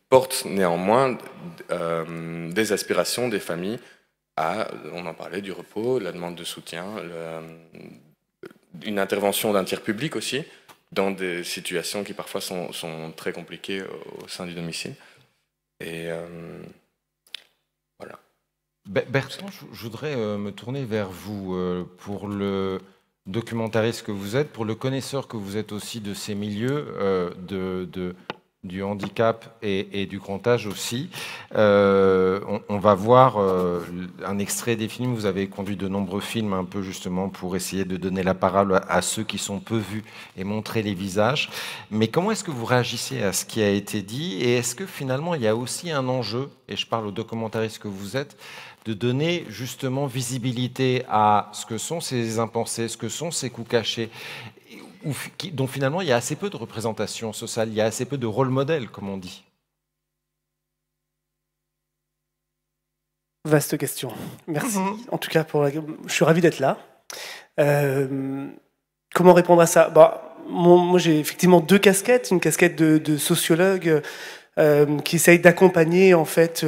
porte néanmoins des aspirations des familles à, on en parlait, du repos, la demande de soutien, une intervention d'un tiers public aussi, dans des situations qui parfois sont très compliquées au sein du domicile. Et voilà. Bertrand, je voudrais me tourner vers vous pour le documentariste que vous êtes, pour le connaisseur que vous êtes aussi de ces milieux, du handicap et du grand âge aussi. On va voir un extrait des films. Vous avez conduit de nombreux films un peu justement pour essayer de donner la parole à ceux qui sont peu vus et montrer les visages. Mais comment est-ce que vous réagissez à ce qui a été dit? Et est-ce que finalement il y a aussi un enjeu, et je parle au documentariste que vous êtes, de donner justement visibilité à ce que sont ces impensés, ce que sont ces coups cachés, dont finalement il y a assez peu de représentation sociale, il y a assez peu de rôle modèle, comme on dit. Vaste question. Merci. En tout cas, je suis ravi d'être là. Comment répondre à ça? Moi, j'ai effectivement deux casquettes. Une casquette de sociologue qui essaye d'accompagner en fait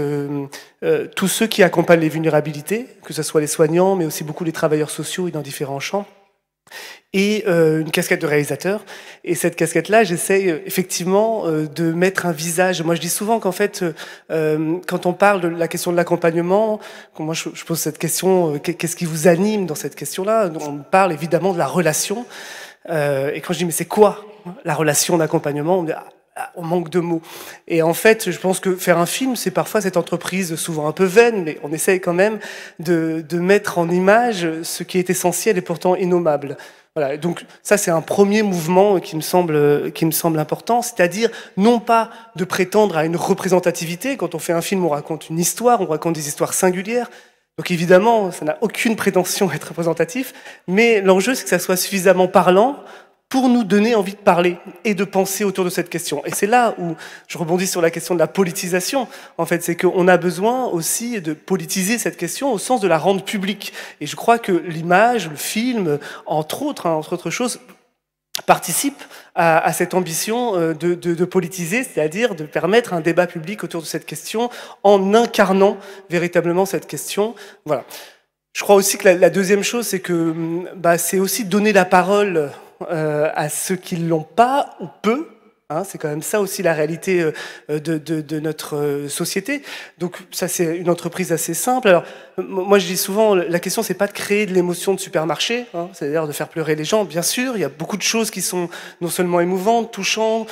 tous ceux qui accompagnent les vulnérabilités, que ce soit les soignants, mais aussi beaucoup les travailleurs sociaux et dans différents champs. et une casquette de réalisateur. Et cette casquette-là, j'essaye effectivement de mettre un visage. Moi, je dis souvent qu'en fait, quand on parle de la question de l'accompagnement, quand moi je pose cette question, qu'est-ce qui vous anime dans cette question-là? On parle évidemment de la relation. Et quand je dis mais c'est quoi la relation d'accompagnement? On manque de mots. Et en fait, je pense que faire un film, c'est parfois cette entreprise souvent un peu vaine, mais on essaye quand même de mettre en image ce qui est essentiel et pourtant innommable. Voilà. Donc ça, c'est un premier mouvement qui me semble important, c'est-à-dire non pas de prétendre à une représentativité. Quand on fait un film, on raconte une histoire, on raconte des histoires singulières. Donc évidemment, ça n'a aucune prétention à être représentatif, mais l'enjeu, c'est que ça soit suffisamment parlant pour nous donner envie de parler et de penser autour de cette question. Et c'est là où je rebondis sur la question de la politisation. En fait, c'est qu'on a besoin aussi de politiser cette question au sens de la rendre publique. Et je crois que l'image, le film, entre autres choses, participe à cette ambition de politiser, c'est-à-dire de permettre un débat public autour de cette question en incarnant véritablement cette question. Voilà. Je crois aussi que la deuxième chose, c'est que c'est aussi donner la parole à ceux qui ne l'ont pas ou peu. Hein, c'est quand même ça aussi la réalité de notre société. Donc ça, c'est une entreprise assez simple. Alors moi je dis souvent, la question c'est pas de créer de l'émotion de supermarché, hein, c'est-à-dire de faire pleurer les gens. Bien sûr, il y a beaucoup de choses qui sont non seulement émouvantes, touchantes,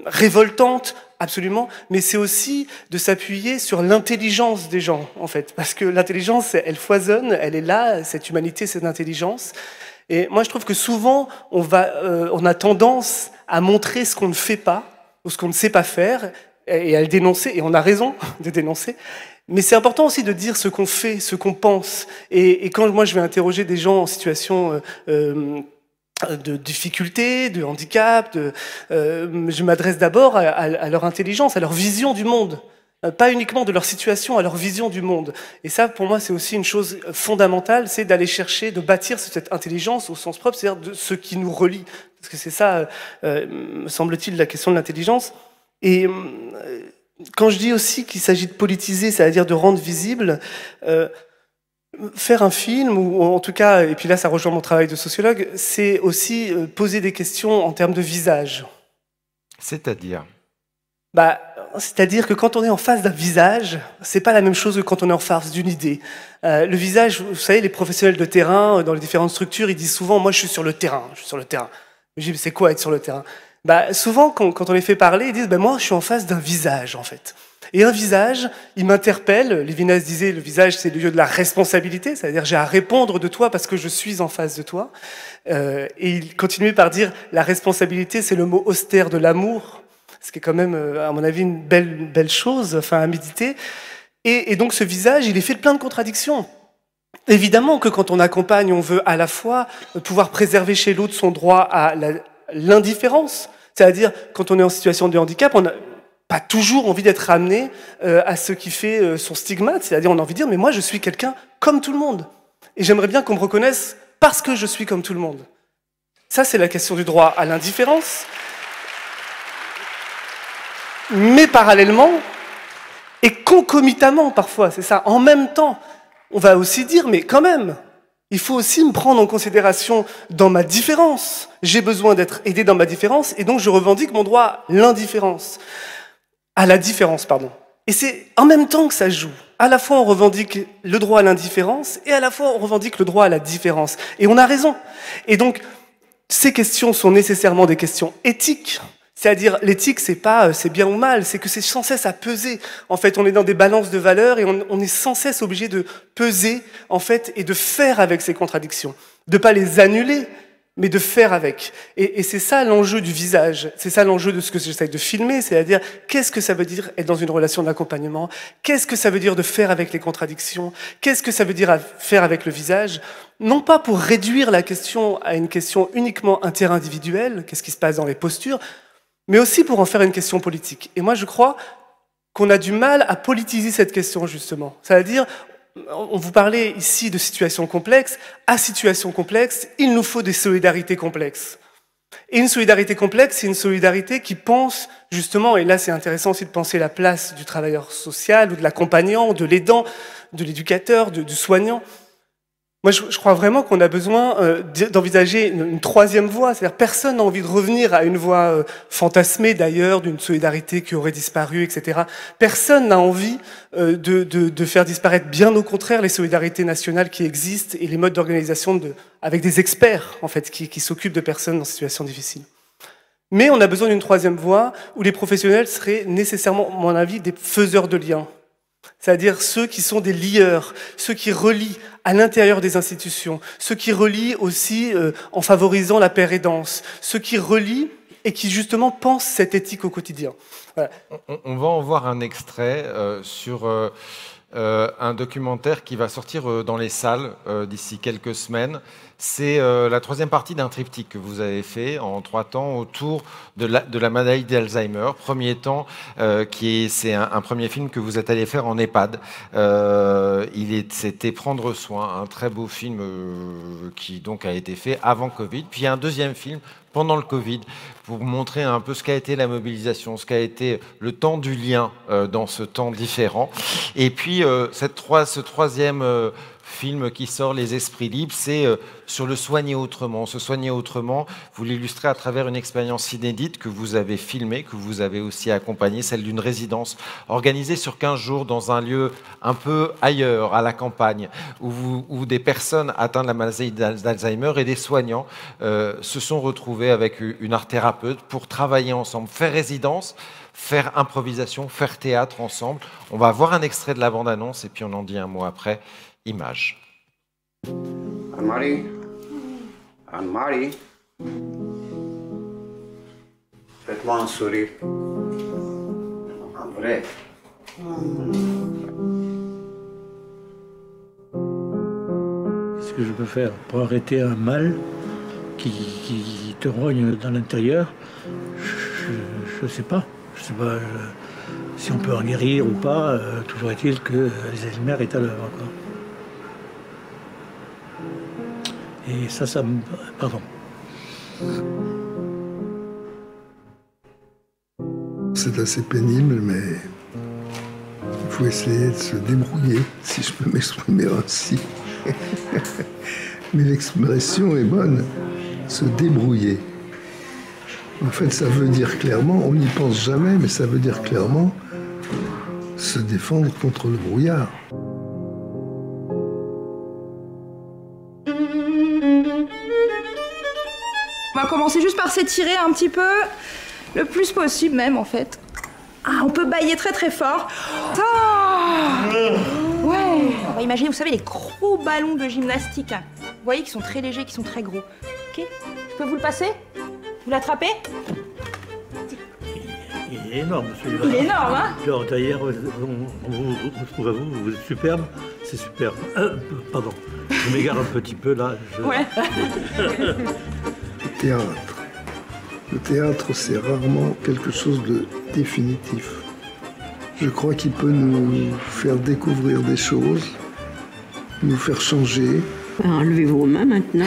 révoltantes, absolument, mais c'est aussi de s'appuyer sur l'intelligence des gens, en fait, parce que l'intelligence, elle foisonne, elle est là, cette humanité, cette intelligence. Et moi, je trouve que souvent, on a tendance à montrer ce qu'on ne fait pas, ou ce qu'on ne sait pas faire, et à le dénoncer, et on a raison de dénoncer. Mais c'est important aussi de dire ce qu'on fait, ce qu'on pense. Et quand moi, je vais interroger des gens en situation de difficulté, de handicap, je m'adresse d'abord à leur intelligence, à leur vision du monde. Pas uniquement de leur situation, à leur vision du monde. Et ça, pour moi, c'est aussi une chose fondamentale, c'est d'aller chercher, de bâtir cette intelligence au sens propre, c'est-à-dire de ce qui nous relie. Parce que c'est ça, me semble-t-il, la question de l'intelligence. Et quand je dis aussi qu'il s'agit de politiser, c'est-à-dire de rendre visible, faire un film, ou en tout cas, et puis là, ça rejoint mon travail de sociologue, c'est aussi poser des questions en termes de visage. C'est-à-dire ? C'est-à-dire que quand on est en face d'un visage, c'est pas la même chose que quand on est en face d'une idée. Le visage, vous savez, les professionnels de terrain, dans les différentes structures, ils disent souvent, moi je suis sur le terrain, je suis sur le terrain. Je dis, c'est quoi être sur le terrain? Souvent, quand on les fait parler, ils disent, moi je suis en face d'un visage, en fait. Et un visage, il m'interpelle. Lévinas disait, le visage, c'est le lieu de la responsabilité, c'est-à-dire j'ai à répondre de toi parce que je suis en face de toi. Et il continuait par dire, la responsabilité, c'est le mot austère de l'amour, ce qui est quand même, à mon avis, une belle chose, enfin, à méditer. Et donc, ce visage, il est fait de plein de contradictions. Évidemment que quand on accompagne, on veut à la fois pouvoir préserver chez l'autre son droit à l'indifférence. C'est-à-dire, quand on est en situation de handicap, on n'a pas toujours envie d'être ramené à ce qui fait son stigmate. C'est-à-dire, on a envie de dire, mais moi, je suis quelqu'un comme tout le monde. Et j'aimerais bien qu'on me reconnaisse parce que je suis comme tout le monde. Ça, c'est la question du droit à l'indifférence. Mais parallèlement, et concomitamment parfois, c'est ça, en même temps, on va aussi dire, mais quand même, il faut aussi me prendre en considération dans ma différence. J'ai besoin d'être aidé dans ma différence, et donc je revendique mon droit à l'indifférence. À la différence, pardon. Et c'est en même temps que ça joue. À la fois, on revendique le droit à l'indifférence, et à la fois, on revendique le droit à la différence. Et on a raison. Et donc, ces questions sont nécessairement des questions éthiques. C'est-à-dire, l'éthique, c'est pas c'est bien ou mal, c'est que c'est sans cesse à peser. En fait, on est dans des balances de valeurs et on est sans cesse obligé de peser, en fait, et de faire avec ces contradictions. De pas les annuler, mais de faire avec. Et c'est ça l'enjeu du visage, c'est ça l'enjeu de ce que j'essaie de filmer, c'est-à-dire, qu'est-ce que ça veut dire être dans une relation d'accompagnement? Qu'est-ce que ça veut dire de faire avec les contradictions? Qu'est-ce que ça veut dire faire avec le visage? Non pas pour réduire la question à une question uniquement interindividuelle, qu'est-ce qui se passe dans les postures, mais aussi pour en faire une question politique. Et moi, je crois qu'on a du mal à politiser cette question, justement. C'est-à-dire, on vous parlait ici de situations complexes. À situations complexes, il nous faut des solidarités complexes. Et une solidarité complexe, c'est une solidarité qui pense, justement, et là c'est intéressant aussi de penser la place du travailleur social, ou de l'accompagnant, de l'aidant, de l'éducateur, du soignant, Moi, je crois vraiment qu'on a besoin d'envisager une troisième voie. C'est-à-dire, personne n'a envie de revenir à une voie fantasmée, d'ailleurs, d'une solidarité qui aurait disparu, etc. Personne n'a envie de faire disparaître, bien au contraire, les solidarités nationales qui existent et les modes d'organisation avec des experts, en fait, qui s'occupent de personnes en situation difficile. Mais on a besoin d'une troisième voie où les professionnels seraient nécessairement, à mon avis, des faiseurs de liens. C'est-à-dire ceux qui sont des lieurs, ceux qui relient à l'intérieur des institutions, ceux qui relient aussi en favorisant la paire et danse, ceux qui relient et qui justement pensent cette éthique au quotidien. Voilà. On va en voir un extrait sur un documentaire qui va sortir dans les salles d'ici quelques semaines. C'est la troisième partie d'un triptyque que vous avez fait en 3 temps autour de la maladie d'Alzheimer. Premier temps, c'est un premier film que vous êtes allé faire en EHPAD. C'était Prendre soin, un très beau film qui donc a été fait avant Covid. Puis un deuxième film pendant le Covid, pour montrer un peu ce qu'a été la mobilisation, ce qu'a été le temps du lien dans ce temps différent. Et puis ce troisième film qui sort, Les Esprits Libres, c'est sur le soigner autrement. Se soigner autrement, vous l'illustrez à travers une expérience inédite que vous avez filmée, que vous avez aussi accompagnée, celle d'une résidence organisée sur 15 jours dans un lieu un peu ailleurs, à la campagne, où des personnes atteintes de la maladie d'Alzheimer et des soignants se sont retrouvés avec une art thérapeute pour travailler ensemble, faire résidence, faire improvisation, faire théâtre ensemble. On va voir un extrait de la bande-annonce et puis on en dit un mot après. Image. Anne-Marie. Anne-Marie. Faites-moi un sourire. Un vrai. Qu'est-ce que je peux faire pour arrêter un mal qui te rogne dans l'intérieur? Je sais pas. Je sais pas si on peut en guérir ou pas. Toujours est-il que l'Alzheimer est à l'œuvre. Et ça me... Pardon. C'est assez pénible, mais il faut essayer de se débrouiller, si je peux m'exprimer ainsi. Mais l'expression est bonne, se débrouiller. En fait, ça veut dire clairement, on n'y pense jamais, mais ça veut dire clairement se défendre contre le brouillard. On va commencer juste par s'étirer un petit peu, le plus possible même en fait. Ah, on peut bâiller très très fort. Ah ouais. On va imaginer, vous savez, les gros ballons de gymnastique. Vous voyez, qui sont très légers, qui sont très gros. Ok, je peux vous le passer? Vous l'attrapez? Il est énorme celui-là. Il est énorme, hein? Genre derrière, on trouve à vous, vous êtes superbe, c'est superbe. Pardon, je m'égare un petit peu là. Ouais. Théâtre. Le théâtre, c'est rarement quelque chose de définitif. Je crois qu'il peut nous faire découvrir des choses, nous faire changer. Enlevez vos mains maintenant.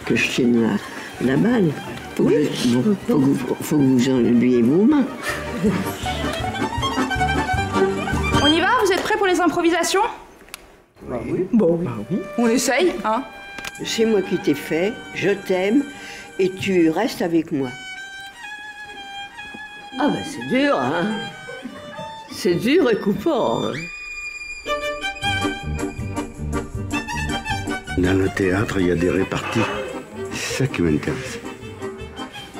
Que je tienne la balle. Faut que vous enleviez vos mains. On y va? Vous êtes prêts pour les improvisations? Bah oui. Bon, bah oui. On essaye, hein? C'est moi qui t'ai fait, je t'aime, et tu restes avec moi. Ah bah c'est dur, hein? C'est dur et coupant. Hein? Dans le théâtre, il y a des réparties. C'est ça qui m'intéresse.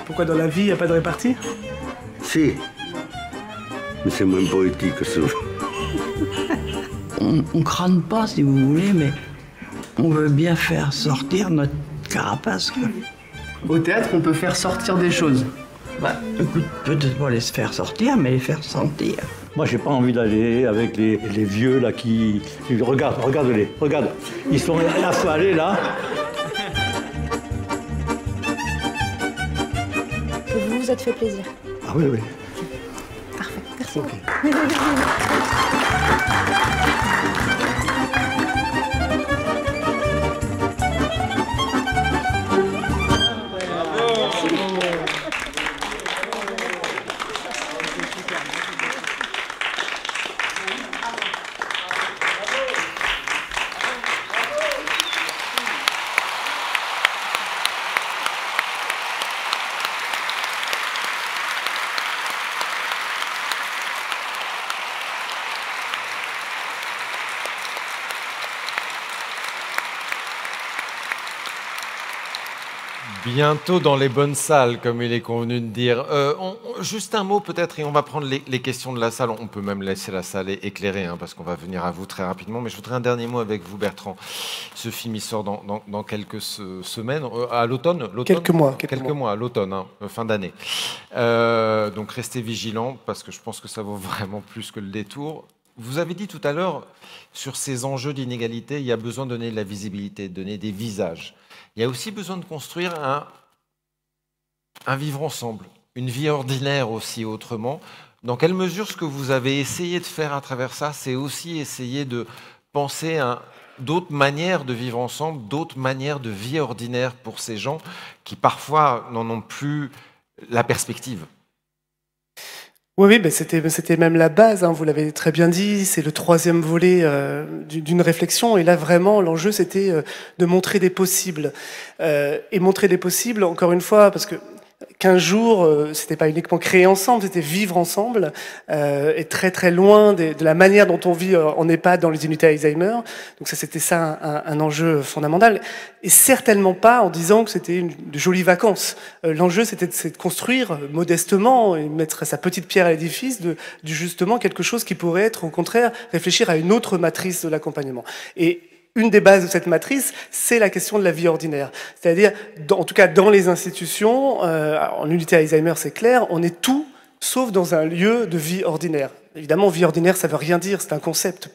Pourquoi dans la vie, il n'y a pas de répartie? Si. Mais c'est moins poétique que ça. On crâne pas, si vous voulez, mais on veut bien faire sortir notre carapace. Quoi. Au théâtre, on peut faire sortir des choses. Bah, écoute, peut-être pas les faire sortir, mais les faire sentir. Moi, j'ai pas envie d'aller avec les vieux là qui... Regarde-les, regarde. Ils sont affalés là. Vous vous êtes fait plaisir. Ah oui, oui. Parfait, merci. Okay. Bientôt dans les bonnes salles, comme il est convenu de dire. Juste un mot peut-être, et on va prendre les questions de la salle. On peut même laisser la salle éclairée, hein, parce qu'on va venir à vous très rapidement. Mais je voudrais un dernier mot avec vous, Bertrand. Ce film, il sort dans quelques semaines, à l'automne. Quelques mois. À l'automne, hein, fin d'année. Donc restez vigilants, parce que je pense que ça vaut vraiment plus que le détour. Vous avez dit tout à l'heure, sur ces enjeux d'inégalité, il y a besoin de donner de la visibilité, de donner des visages. Il y a aussi besoin de construire un vivre ensemble, une vie ordinaire aussi autrement. Dans quelle mesure ce que vous avez essayé de faire à travers ça, c'est aussi essayer de penser à d'autres manières de vivre ensemble, d'autres manières de vie ordinaire pour ces gens qui parfois n'en ont plus la perspective? Oui, ben c'était même la base, hein, vous l'avez très bien dit, c'est le troisième volet d'une réflexion, et là vraiment l'enjeu c'était de montrer des possibles. Et montrer des possibles, encore une fois, parce que 15 jours, c'était pas uniquement créer ensemble, c'était vivre ensemble, et très très loin de la manière dont on vit en EHPAD dans les unités Alzheimer. Donc c'était ça un enjeu fondamental, et certainement pas en disant que c'était de jolies vacances. L'enjeu c'était de construire modestement et mettre sa petite pierre à l'édifice de justement quelque chose qui pourrait être au contraire réfléchir à une autre matrice de l'accompagnement. Et une des bases de cette matrice, c'est la question de la vie ordinaire. C'est-à-dire, en tout cas dans les institutions, en unité Alzheimer c'est clair, on est tout sauf dans un lieu de vie ordinaire. Évidemment, vie ordinaire, ça veut rien dire, c'est un concept.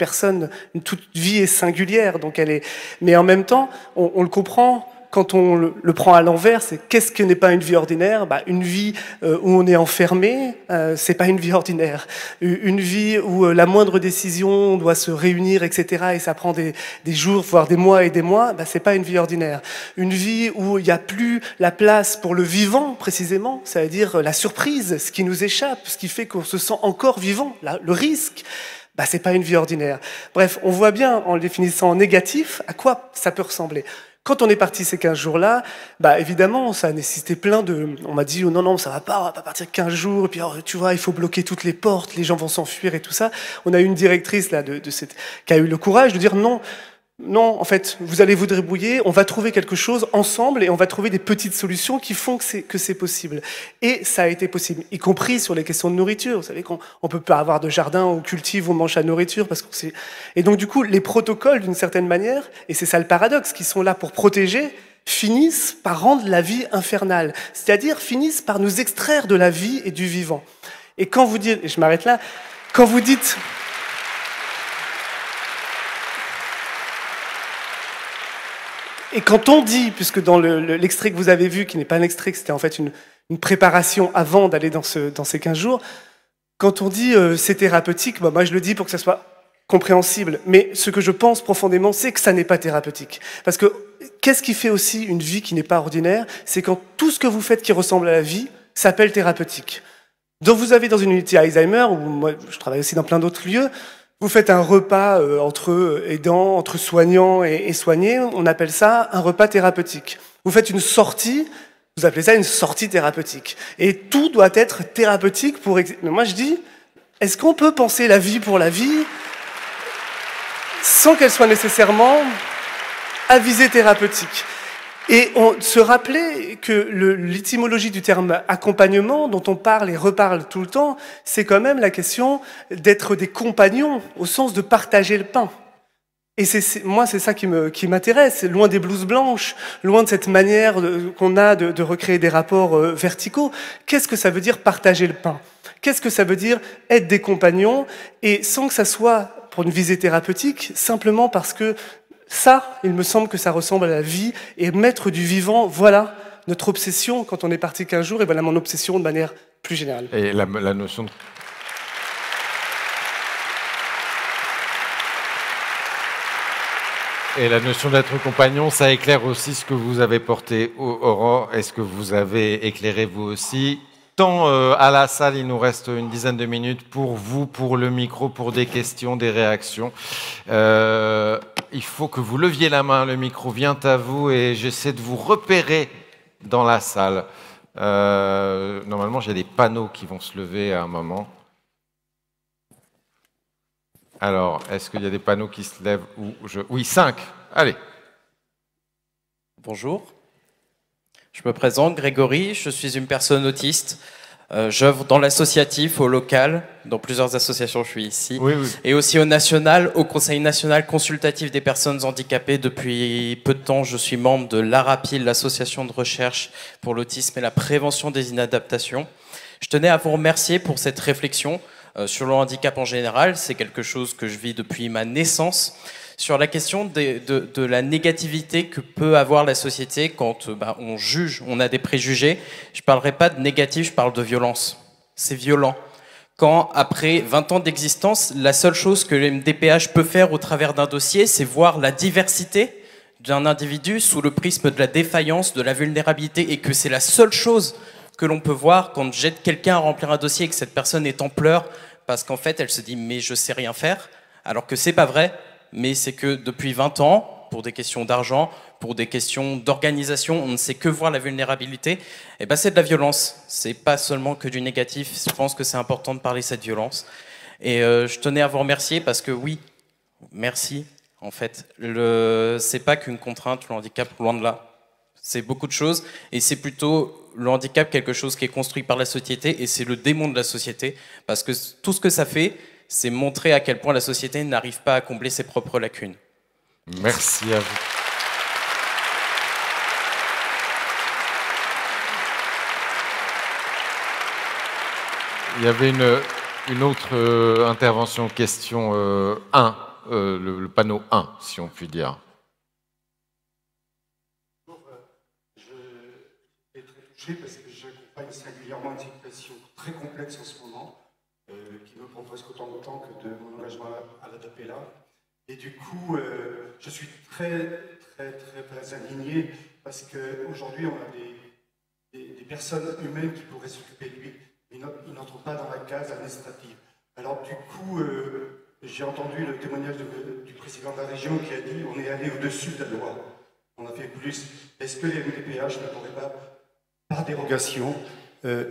Toute vie est singulière, donc elle est. Mais en même temps, on le comprend. Quand on le prend à l'envers, c'est qu'est-ce que n'est pas une vie ordinaire? Une vie où on est enfermé, c'est pas une vie ordinaire. Une vie où la moindre décision doit se réunir, etc. Et ça prend des jours, voire des mois et des mois, c'est pas une vie ordinaire. Une vie où il n'y a plus la place pour le vivant, précisément, ça veut dire la surprise, ce qui nous échappe, ce qui fait qu'on se sent encore vivant, le risque. C'est pas une vie ordinaire. Bref, on voit bien, en le définissant en négatif, à quoi ça peut ressembler. Quand on est parti ces 15 jours-là, évidemment, ça a nécessité plein de... On m'a dit, oh, non, ça va pas, on va pas partir 15 jours, et puis tu vois, il faut bloquer toutes les portes, les gens vont s'enfuir et tout ça. On a eu une directrice là, qui a eu le courage de dire non, en fait, vous allez vous débrouiller, on va trouver quelque chose ensemble et on va trouver des petites solutions qui font que c'est possible. Et ça a été possible, y compris sur les questions de nourriture. Vous savez qu'on peut pas avoir de jardin où on cultive, où on mange la nourriture, parce qu'on sait. Et donc, du coup, les protocoles, d'une certaine manière, et c'est ça le paradoxe, qui sont là pour protéger, finissent par rendre la vie infernale. C'est-à-dire, finissent par nous extraire de la vie et du vivant. Et quand vous dites, et je m'arrête là, quand vous dites... Et quand on dit, puisque dans l'extrait que vous avez vu, qui n'est pas un extrait, que c'était en fait une préparation avant d'aller dans ces 15 jours, quand on dit c'est thérapeutique, moi je le dis pour que ça soit compréhensible, mais ce que je pense profondément, c'est que ça n'est pas thérapeutique. Parce que qu'est-ce qui fait aussi une vie qui n'est pas ordinaire? C'est quand tout ce que vous faites qui ressemble à la vie s'appelle thérapeutique. Donc vous avez dans une unité Alzheimer, ou moi je travaille aussi dans plein d'autres lieux, vous faites un repas entre aidants, entre soignants et soignés, on appelle ça un repas thérapeutique. Vous faites une sortie, vous appelez ça une sortie thérapeutique. Et tout doit être thérapeutique pour... Mais moi je dis, est-ce qu'on peut penser la vie pour la vie sans qu'elle soit nécessairement à visée thérapeutique? Et on se rappelait que l'étymologie du terme accompagnement, dont on parle et reparle tout le temps, c'est quand même la question d'être des compagnons, au sens de partager le pain. Et moi, c'est ça qui m'intéresse, c'est loin des blouses blanches, loin de cette manière qu'on a de recréer des rapports verticaux. Qu'est-ce que ça veut dire partager le pain? Qu'est-ce que ça veut dire être des compagnons? Et sans que ça soit pour une visée thérapeutique, simplement parce que ça, il me semble que ça ressemble à la vie, et mettre du vivant, voilà notre obsession quand on est parti 15 jours, et voilà mon obsession de manière plus générale. Et la notion de... Et la notion d'être compagnon, ça éclaire aussi ce que vous avez porté, Aurore. Est-ce que vous avez éclairé vous aussi? À la salle, il nous reste une dizaine de minutes pour vous, pour le micro, pour des questions, des réactions. Il faut que vous leviez la main, le micro vient à vous et j'essaie de vous repérer dans la salle. Normalement, j'ai des panneaux qui vont se lever à un moment. Alors, est-ce qu'il y a des panneaux qui se lèvent? Oui, 5. Allez. Bonjour. Je me présente, Grégory, je suis une personne autiste. J'œuvre dans l'associatif, au local, dans plusieurs associations, je suis ici, oui, oui. Et aussi au national, au Conseil national consultatif des personnes handicapées. Depuis peu de temps, je suis membre de l'ARAPIL, l'association de recherche pour l'autisme et la prévention des inadaptations. Je tenais à vous remercier pour cette réflexion sur le handicap en général. C'est quelque chose que je vis depuis ma naissance. Sur la question de la négativité que peut avoir la société quand on juge, on a des préjugés. Je ne parlerai pas de négatif, je parle de violence. C'est violent. Quand, après 20 ans d'existence, la seule chose que le MDPH peut faire au travers d'un dossier, c'est voir la diversité d'un individu sous le prisme de la défaillance, de la vulnérabilité, et que c'est la seule chose que l'on peut voir quand jette quelqu'un à remplir un dossier et que cette personne est en pleurs parce qu'en fait, elle se dit « mais je sais rien faire », alors que c'est pas vrai. Mais c'est que depuis 20 ans, pour des questions d'argent, pour des questions d'organisation, on ne sait que voir la vulnérabilité, et ben c'est de la violence. C'est pas seulement que du négatif, je pense que c'est important de parler de cette violence. Et je tenais à vous remercier parce que oui, merci, en fait. C'est pas qu'une contrainte, le handicap, loin de là. C'est beaucoup de choses, et c'est plutôt le handicap quelque chose qui est construit par la société, et c'est le démon de la société, parce que tout ce que ça fait, c'est montrer à quel point la société n'arrive pas à combler ses propres lacunes. Merci à vous. Il y avait une autre intervention, question 1, le panneau 1, si on peut dire. Je suis très touché parce que j'accompagne singulièrement une situation très complexe en ce moment, qui me prend presque autant de temps que de mon engagement à la DAPELA. Et du coup, je suis très indigné parce qu'aujourd'hui, on a des personnes humaines qui pourraient s'occuper de lui, mais ils n'entrent pas dans la case administrative. Alors du coup, j'ai entendu le témoignage du président de la région qui a dit on est allé au-dessus de la loi, on a fait plus. Est-ce que les MDPH ne pourraient pas, par dérogation,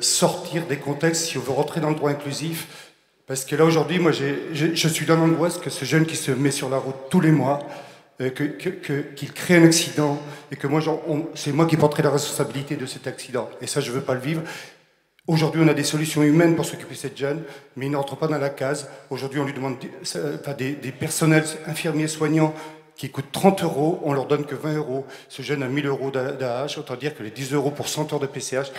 sortir des contextes si on veut rentrer dans le droit inclusif? Parce que là aujourd'hui, moi je suis dans l'angoisse que ce jeune qui se met sur la route tous les mois, qu'il crée un accident et que moi, c'est moi qui porterai la responsabilité de cet accident. Et ça, je ne veux pas le vivre. Aujourd'hui, on a des solutions humaines pour s'occuper de cette jeune, mais il n'entre pas dans la case. Aujourd'hui, on lui demande des personnels infirmiers soignants qui coûtent 30 €, on leur donne que 20 €. Ce jeune a 1 000 € d'AH, autant dire que les 10 € pour 100 heures de PCH.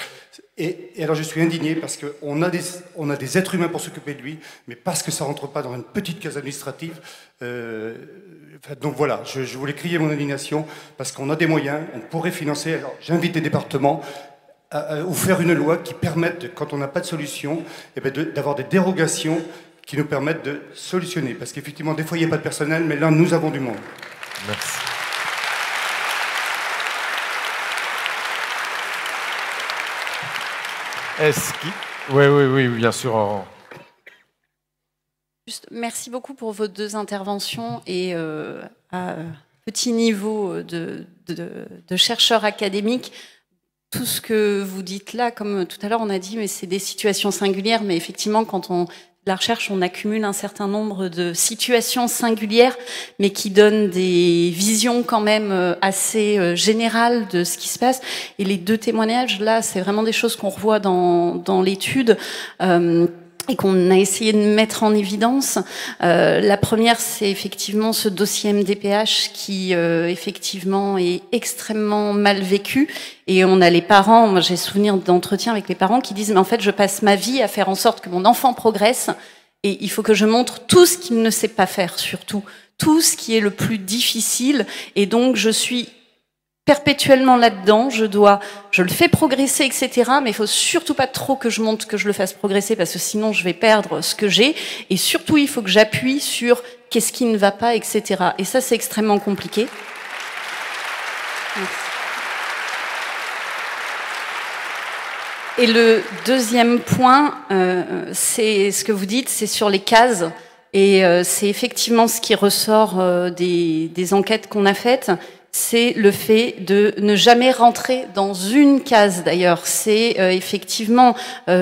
Et alors je suis indigné parce qu'on a des êtres humains pour s'occuper de lui, mais parce que ça ne rentre pas dans une petite case administrative. Donc voilà, je voulais crier mon indignation parce qu'on a des moyens, on pourrait financer. Alors j'invite les départements ou faire une loi qui permette, quand on n'a pas de solution, d'avoir des dérogations qui nous permettent de solutionner. Parce qu'effectivement, des fois, il n'y a pas de personnel, mais là, nous avons du monde. Merci. Oui, bien sûr. Juste, merci beaucoup pour vos deux interventions et à petit niveau de chercheurs académiques. Tout ce que vous dites là, comme tout à l'heure on a dit, mais c'est des situations singulières, mais effectivement quand on la recherche, on accumule un certain nombre de situations singulières, mais qui donnent des visions quand même assez générales de ce qui se passe. Et les deux témoignages, là, c'est vraiment des choses qu'on revoit dans l'étude. Et qu'on a essayé de mettre en évidence. La première, c'est effectivement ce dossier MDPH qui, effectivement, est extrêmement mal vécu. Et on a les parents, moi j'ai souvenir d'entretiens avec les parents qui disent « mais en fait, je passe ma vie à faire en sorte que mon enfant progresse et il faut que je montre tout ce qu'il ne sait pas faire, surtout. Tout ce qui est le plus difficile. Et donc, je suis perpétuellement là-dedans, je le fais progresser, etc. Mais il faut surtout pas trop que je montre que je le fasse progresser parce que sinon je vais perdre ce que j'ai. Et surtout, il faut que j'appuie sur qu'est-ce qui ne va pas, etc. Et ça, c'est extrêmement compliqué. Merci. Et le deuxième point, c'est ce que vous dites, c'est sur les cases. Et c'est effectivement ce qui ressort des enquêtes qu'on a faites. C'est le fait de ne jamais rentrer dans une case d'ailleurs. C'est effectivement,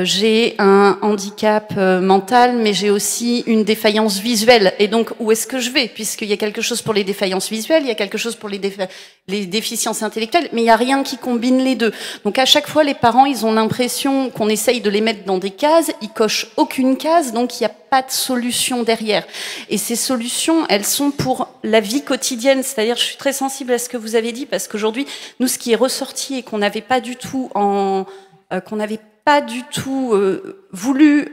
j'ai un handicap mental, mais j'ai aussi une défaillance visuelle. Et donc, où est-ce que je vais? Puisqu'il y a quelque chose pour les défaillances visuelles, il y a quelque chose pour les les déficiences intellectuelles, mais il n'y a rien qui combine les deux. Donc à chaque fois, les parents, ils ont l'impression qu'on essaye de les mettre dans des cases, ils cochent aucune case, donc il n'y a pas de solution derrière. Et ces solutions, elles sont pour la vie quotidienne, c'est-à-dire je suis très sensible à ce que vous avez dit, parce qu'aujourd'hui, nous, ce qui est ressorti et qu'on n'avait pas du tout voulu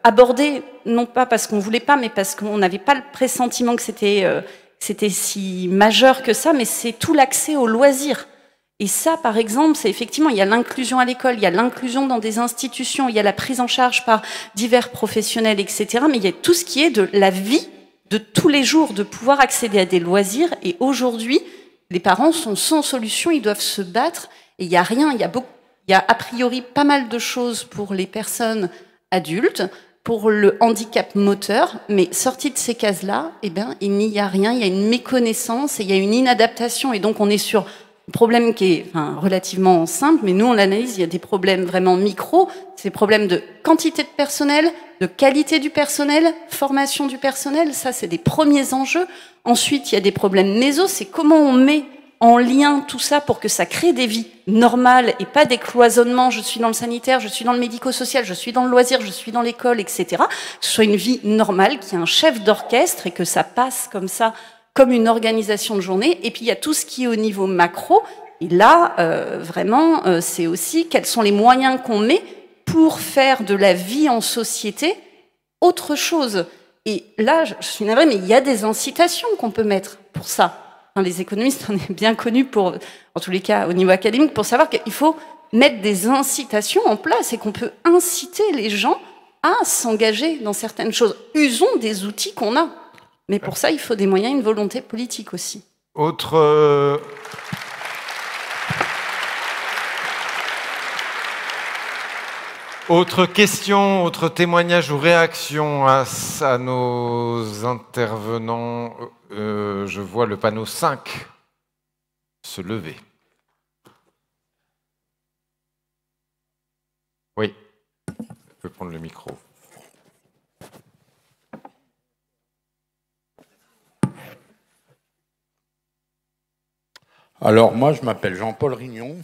aborder, non pas parce qu'on voulait pas, mais parce qu'on n'avait pas le pressentiment que c'était si majeur que ça, mais c'est tout l'accès aux loisirs. Et ça, par exemple, c'est effectivement, il y a l'inclusion à l'école, il y a l'inclusion dans des institutions, il y a la prise en charge par divers professionnels, etc. Mais il y a tout ce qui est de la vie de tous les jours, de pouvoir accéder à des loisirs. Et aujourd'hui, les parents sont sans solution, ils doivent se battre. Et il n'y a rien, il y a a priori pas mal de choses pour les personnes adultes, pour le handicap moteur, mais sorti de ces cases-là, eh ben, il n'y a rien, il y a une méconnaissance et il y a une inadaptation. Et donc on est sur un problème qui est relativement simple, mais nous on l'analyse, il y a des problèmes vraiment micro, c'est des problèmes de quantité de personnel, de qualité du personnel, formation du personnel, ça c'est des premiers enjeux. Ensuite, il y a des problèmes méso, c'est comment on met en lien tout ça pour que ça crée des vies normales et pas des cloisonnements, je suis dans le sanitaire, je suis dans le médico-social, je suis dans le loisir, je suis dans l'école, etc. Que ce soit une vie normale, qu'il y ait un chef d'orchestre et que ça passe comme ça, comme une organisation de journée. Et puis il y a tout ce qui est au niveau macro. Et là, vraiment, c'est aussi quels sont les moyens qu'on met pour faire de la vie en société autre chose. Et là, je suis navrée, mais il y a des incitations qu'on peut mettre pour ça. Enfin, les économistes, on est bien connus pour, en tous les cas au niveau académique, pour savoir qu'il faut mettre des incitations en place et qu'on peut inciter les gens à s'engager dans certaines choses. Usons des outils qu'on a. Mais pour ça, il faut des moyens, une volonté politique aussi. Autre question, autre témoignage ou réaction à nos intervenants. Je vois le panneau 5 se lever. Oui, je peux prendre le micro. Alors moi, je m'appelle Jean-Paul Rignon.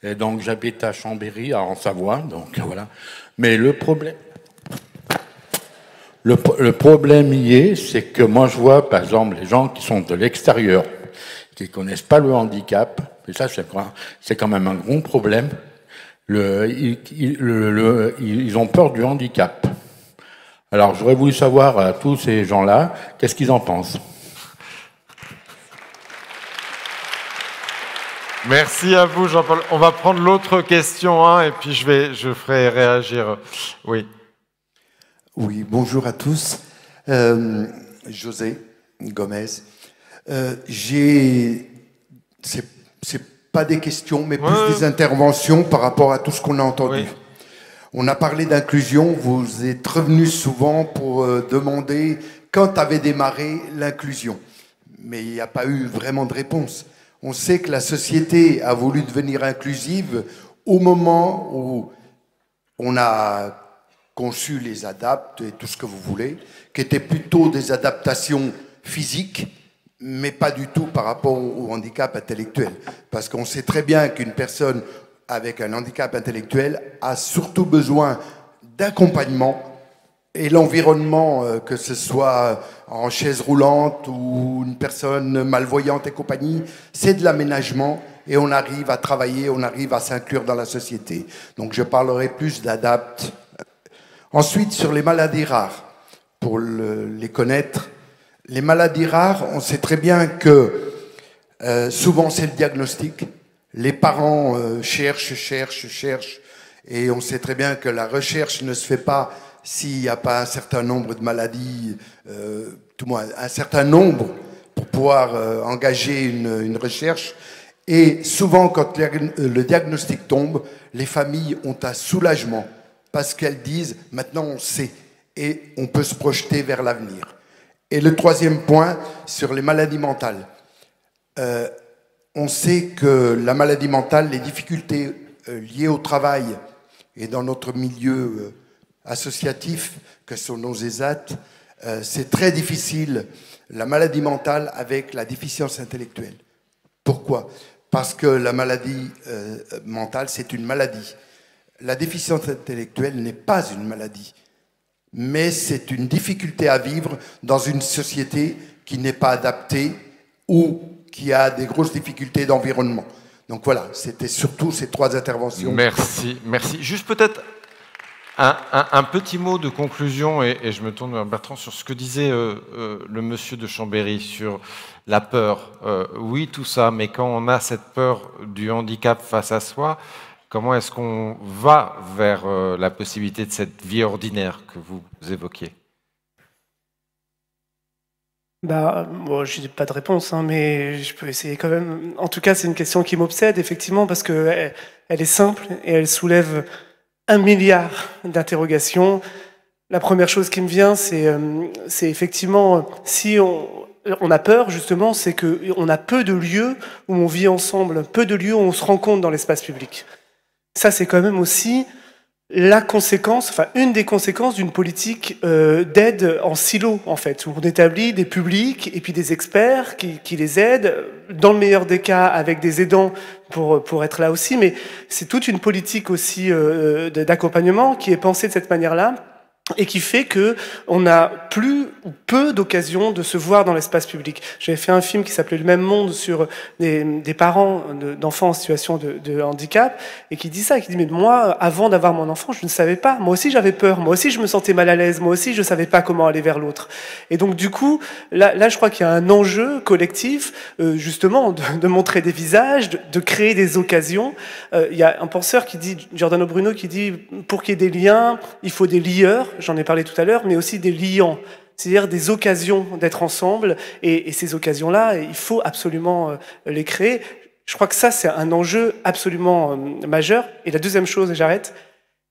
Et donc j'habite à Chambéry, en Savoie, donc voilà. Mais le problème y est, c'est que moi je vois par exemple les gens qui sont de l'extérieur, qui connaissent pas le handicap, et ça c'est quand même un gros problème. Ils ont peur du handicap. Alors j'aurais voulu savoir à tous ces gens-là, qu'est-ce qu'ils en pensent. Merci à vous, Jean-Paul. On va prendre l'autre question, et puis je ferai réagir. Oui. Oui, bonjour à tous. José Gomez. C'est pas des questions, mais plus des interventions par rapport à tout ce qu'on a entendu. Oui. On a parlé d'inclusion. Vous êtes revenus souvent pour demander quand avait démarré l'inclusion. Mais il n'y a pas eu vraiment de réponse. On sait que la société a voulu devenir inclusive au moment où on a conçu les adaptes et tout ce que vous voulez, qui étaient plutôt des adaptations physiques, mais pas du tout par rapport au handicap intellectuel. Parce qu'on sait très bien qu'une personne avec un handicap intellectuel a surtout besoin d'accompagnement. Et l'environnement, que ce soit en chaise roulante ou une personne malvoyante et compagnie, c'est de l'aménagement et on arrive à travailler, on arrive à s'inclure dans la société. Donc je parlerai plus d'adapte. Ensuite, sur les maladies rares, pour les connaître, les maladies rares, on sait très bien que souvent c'est le diagnostic. Les parents cherchent, et on sait très bien que la recherche ne se fait pas s'il n'y a pas un certain nombre de maladies, tout moins un certain nombre pour pouvoir engager une recherche. Et souvent, quand le diagnostic tombe, les familles ont un soulagement parce qu'elles disent « maintenant on sait » et on peut se projeter vers l'avenir. Et le troisième point, sur les maladies mentales. On sait que la maladie mentale, les difficultés liées au travail et dans notre milieu associatifs que sont nos ESAT, c'est très difficile, la maladie mentale avec la déficience intellectuelle. Pourquoi? Parce que la maladie mentale, c'est une maladie. La déficience intellectuelle n'est pas une maladie, mais c'est une difficulté à vivre dans une société qui n'est pas adaptée ou qui a des grosses difficultés d'environnement. Donc voilà, c'était surtout ces 3 interventions. Merci, merci. Juste peut-être un petit mot de conclusion, et je me tourne vers Bertrand, sur ce que disait le monsieur de Chambéry, sur la peur. Oui, tout ça, mais quand on a cette peur du handicap face à soi, comment est-ce qu'on va vers la possibilité de cette vie ordinaire que vous évoquiez? Bon, je n'ai pas de réponse, hein, mais je peux essayer quand même. En tout cas, c'est une question qui m'obsède, effectivement, parce qu'elle est simple et elle soulève 1 milliard d'interrogations. La première chose qui me vient, c'est effectivement, si on a peur, justement, c'est qu'on a peu de lieux où on vit ensemble, peu de lieux où on se rencontre dans l'espace public. Ça, c'est quand même aussi la conséquence, enfin une des conséquences d'une politique d'aide en silo, en fait, où on établit des publics et puis des experts qui les aident, dans le meilleur des cas avec des aidants pour être là aussi, mais c'est toute une politique aussi d'accompagnement qui est pensée de cette manière-là, et qui fait que on a plus ou peu d'occasions de se voir dans l'espace public. J'avais fait un film qui s'appelait Le même monde sur des parents d'enfants en situation de handicap, et qui dit ça, qui dit mais moi, avant d'avoir mon enfant, je ne savais pas. Moi aussi j'avais peur, moi aussi je me sentais mal à l'aise, moi aussi je savais pas comment aller vers l'autre. Et donc du coup, là je crois qu'il y a un enjeu collectif, justement, de montrer des visages, de créer des occasions. Il y a un penseur qui dit, Giordano Bruno, qui dit pour qu'il y ait des liens, il faut des lieurs. J'en ai parlé tout à l'heure, mais aussi des liants, c'est-à-dire des occasions d'être ensemble. Et ces occasions-là, il faut absolument les créer. Je crois que ça, c'est un enjeu absolument majeur. Et la deuxième chose, et j'arrête,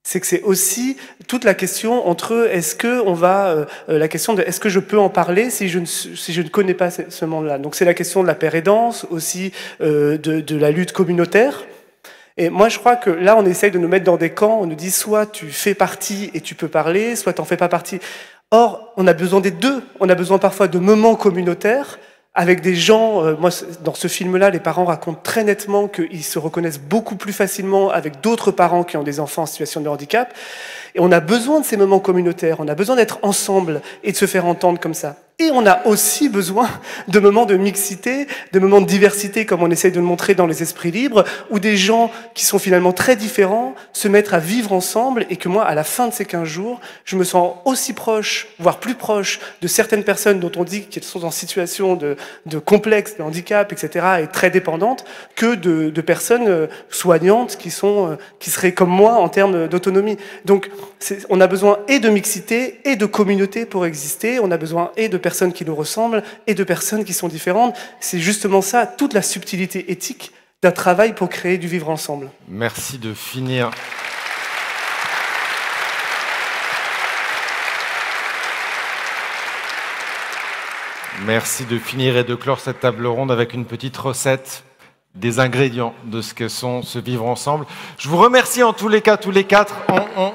c'est que c'est aussi toute la question entre est-ce que on va la question de est-ce que je peux en parler si je ne connais pas ce monde-là. Donc c'est la question de la pérédance, aussi de la lutte communautaire. Et moi, je crois que là, on essaye de nous mettre dans des camps. On nous dit soit tu fais partie et tu peux parler, soit tu n'en fais pas partie. Or, on a besoin des deux. On a besoin parfois de moments communautaires avec des gens. Moi, dans ce film-là, les parents racontent très nettement qu'ils se reconnaissent beaucoup plus facilement avec d'autres parents qui ont des enfants en situation de handicap. Et on a besoin de ces moments communautaires. On a besoin d'être ensemble et de se faire entendre comme ça. Et on a aussi besoin de moments de mixité, de moments de diversité, comme on essaye de le montrer dans les esprits libres, où des gens qui sont finalement très différents se mettent à vivre ensemble, et que moi, à la fin de ces 15 jours, je me sens aussi proche, voire plus proche, de certaines personnes dont on dit qu'elles sont en situation de complexe, de handicap, etc., et très dépendantes, que de personnes soignantes qui seraient comme moi en termes d'autonomie. Donc, on a besoin et de mixité et de communauté pour exister. On a besoin et de personnes qui nous ressemblent et de personnes qui sont différentes. C'est justement ça, toute la subtilité éthique d'un travail pour créer du vivre ensemble. Merci de finir. Merci de finir et de clore cette table ronde avec une petite recette des ingrédients de ce que sont ce vivre ensemble. Je vous remercie en tous les cas, tous les quatre.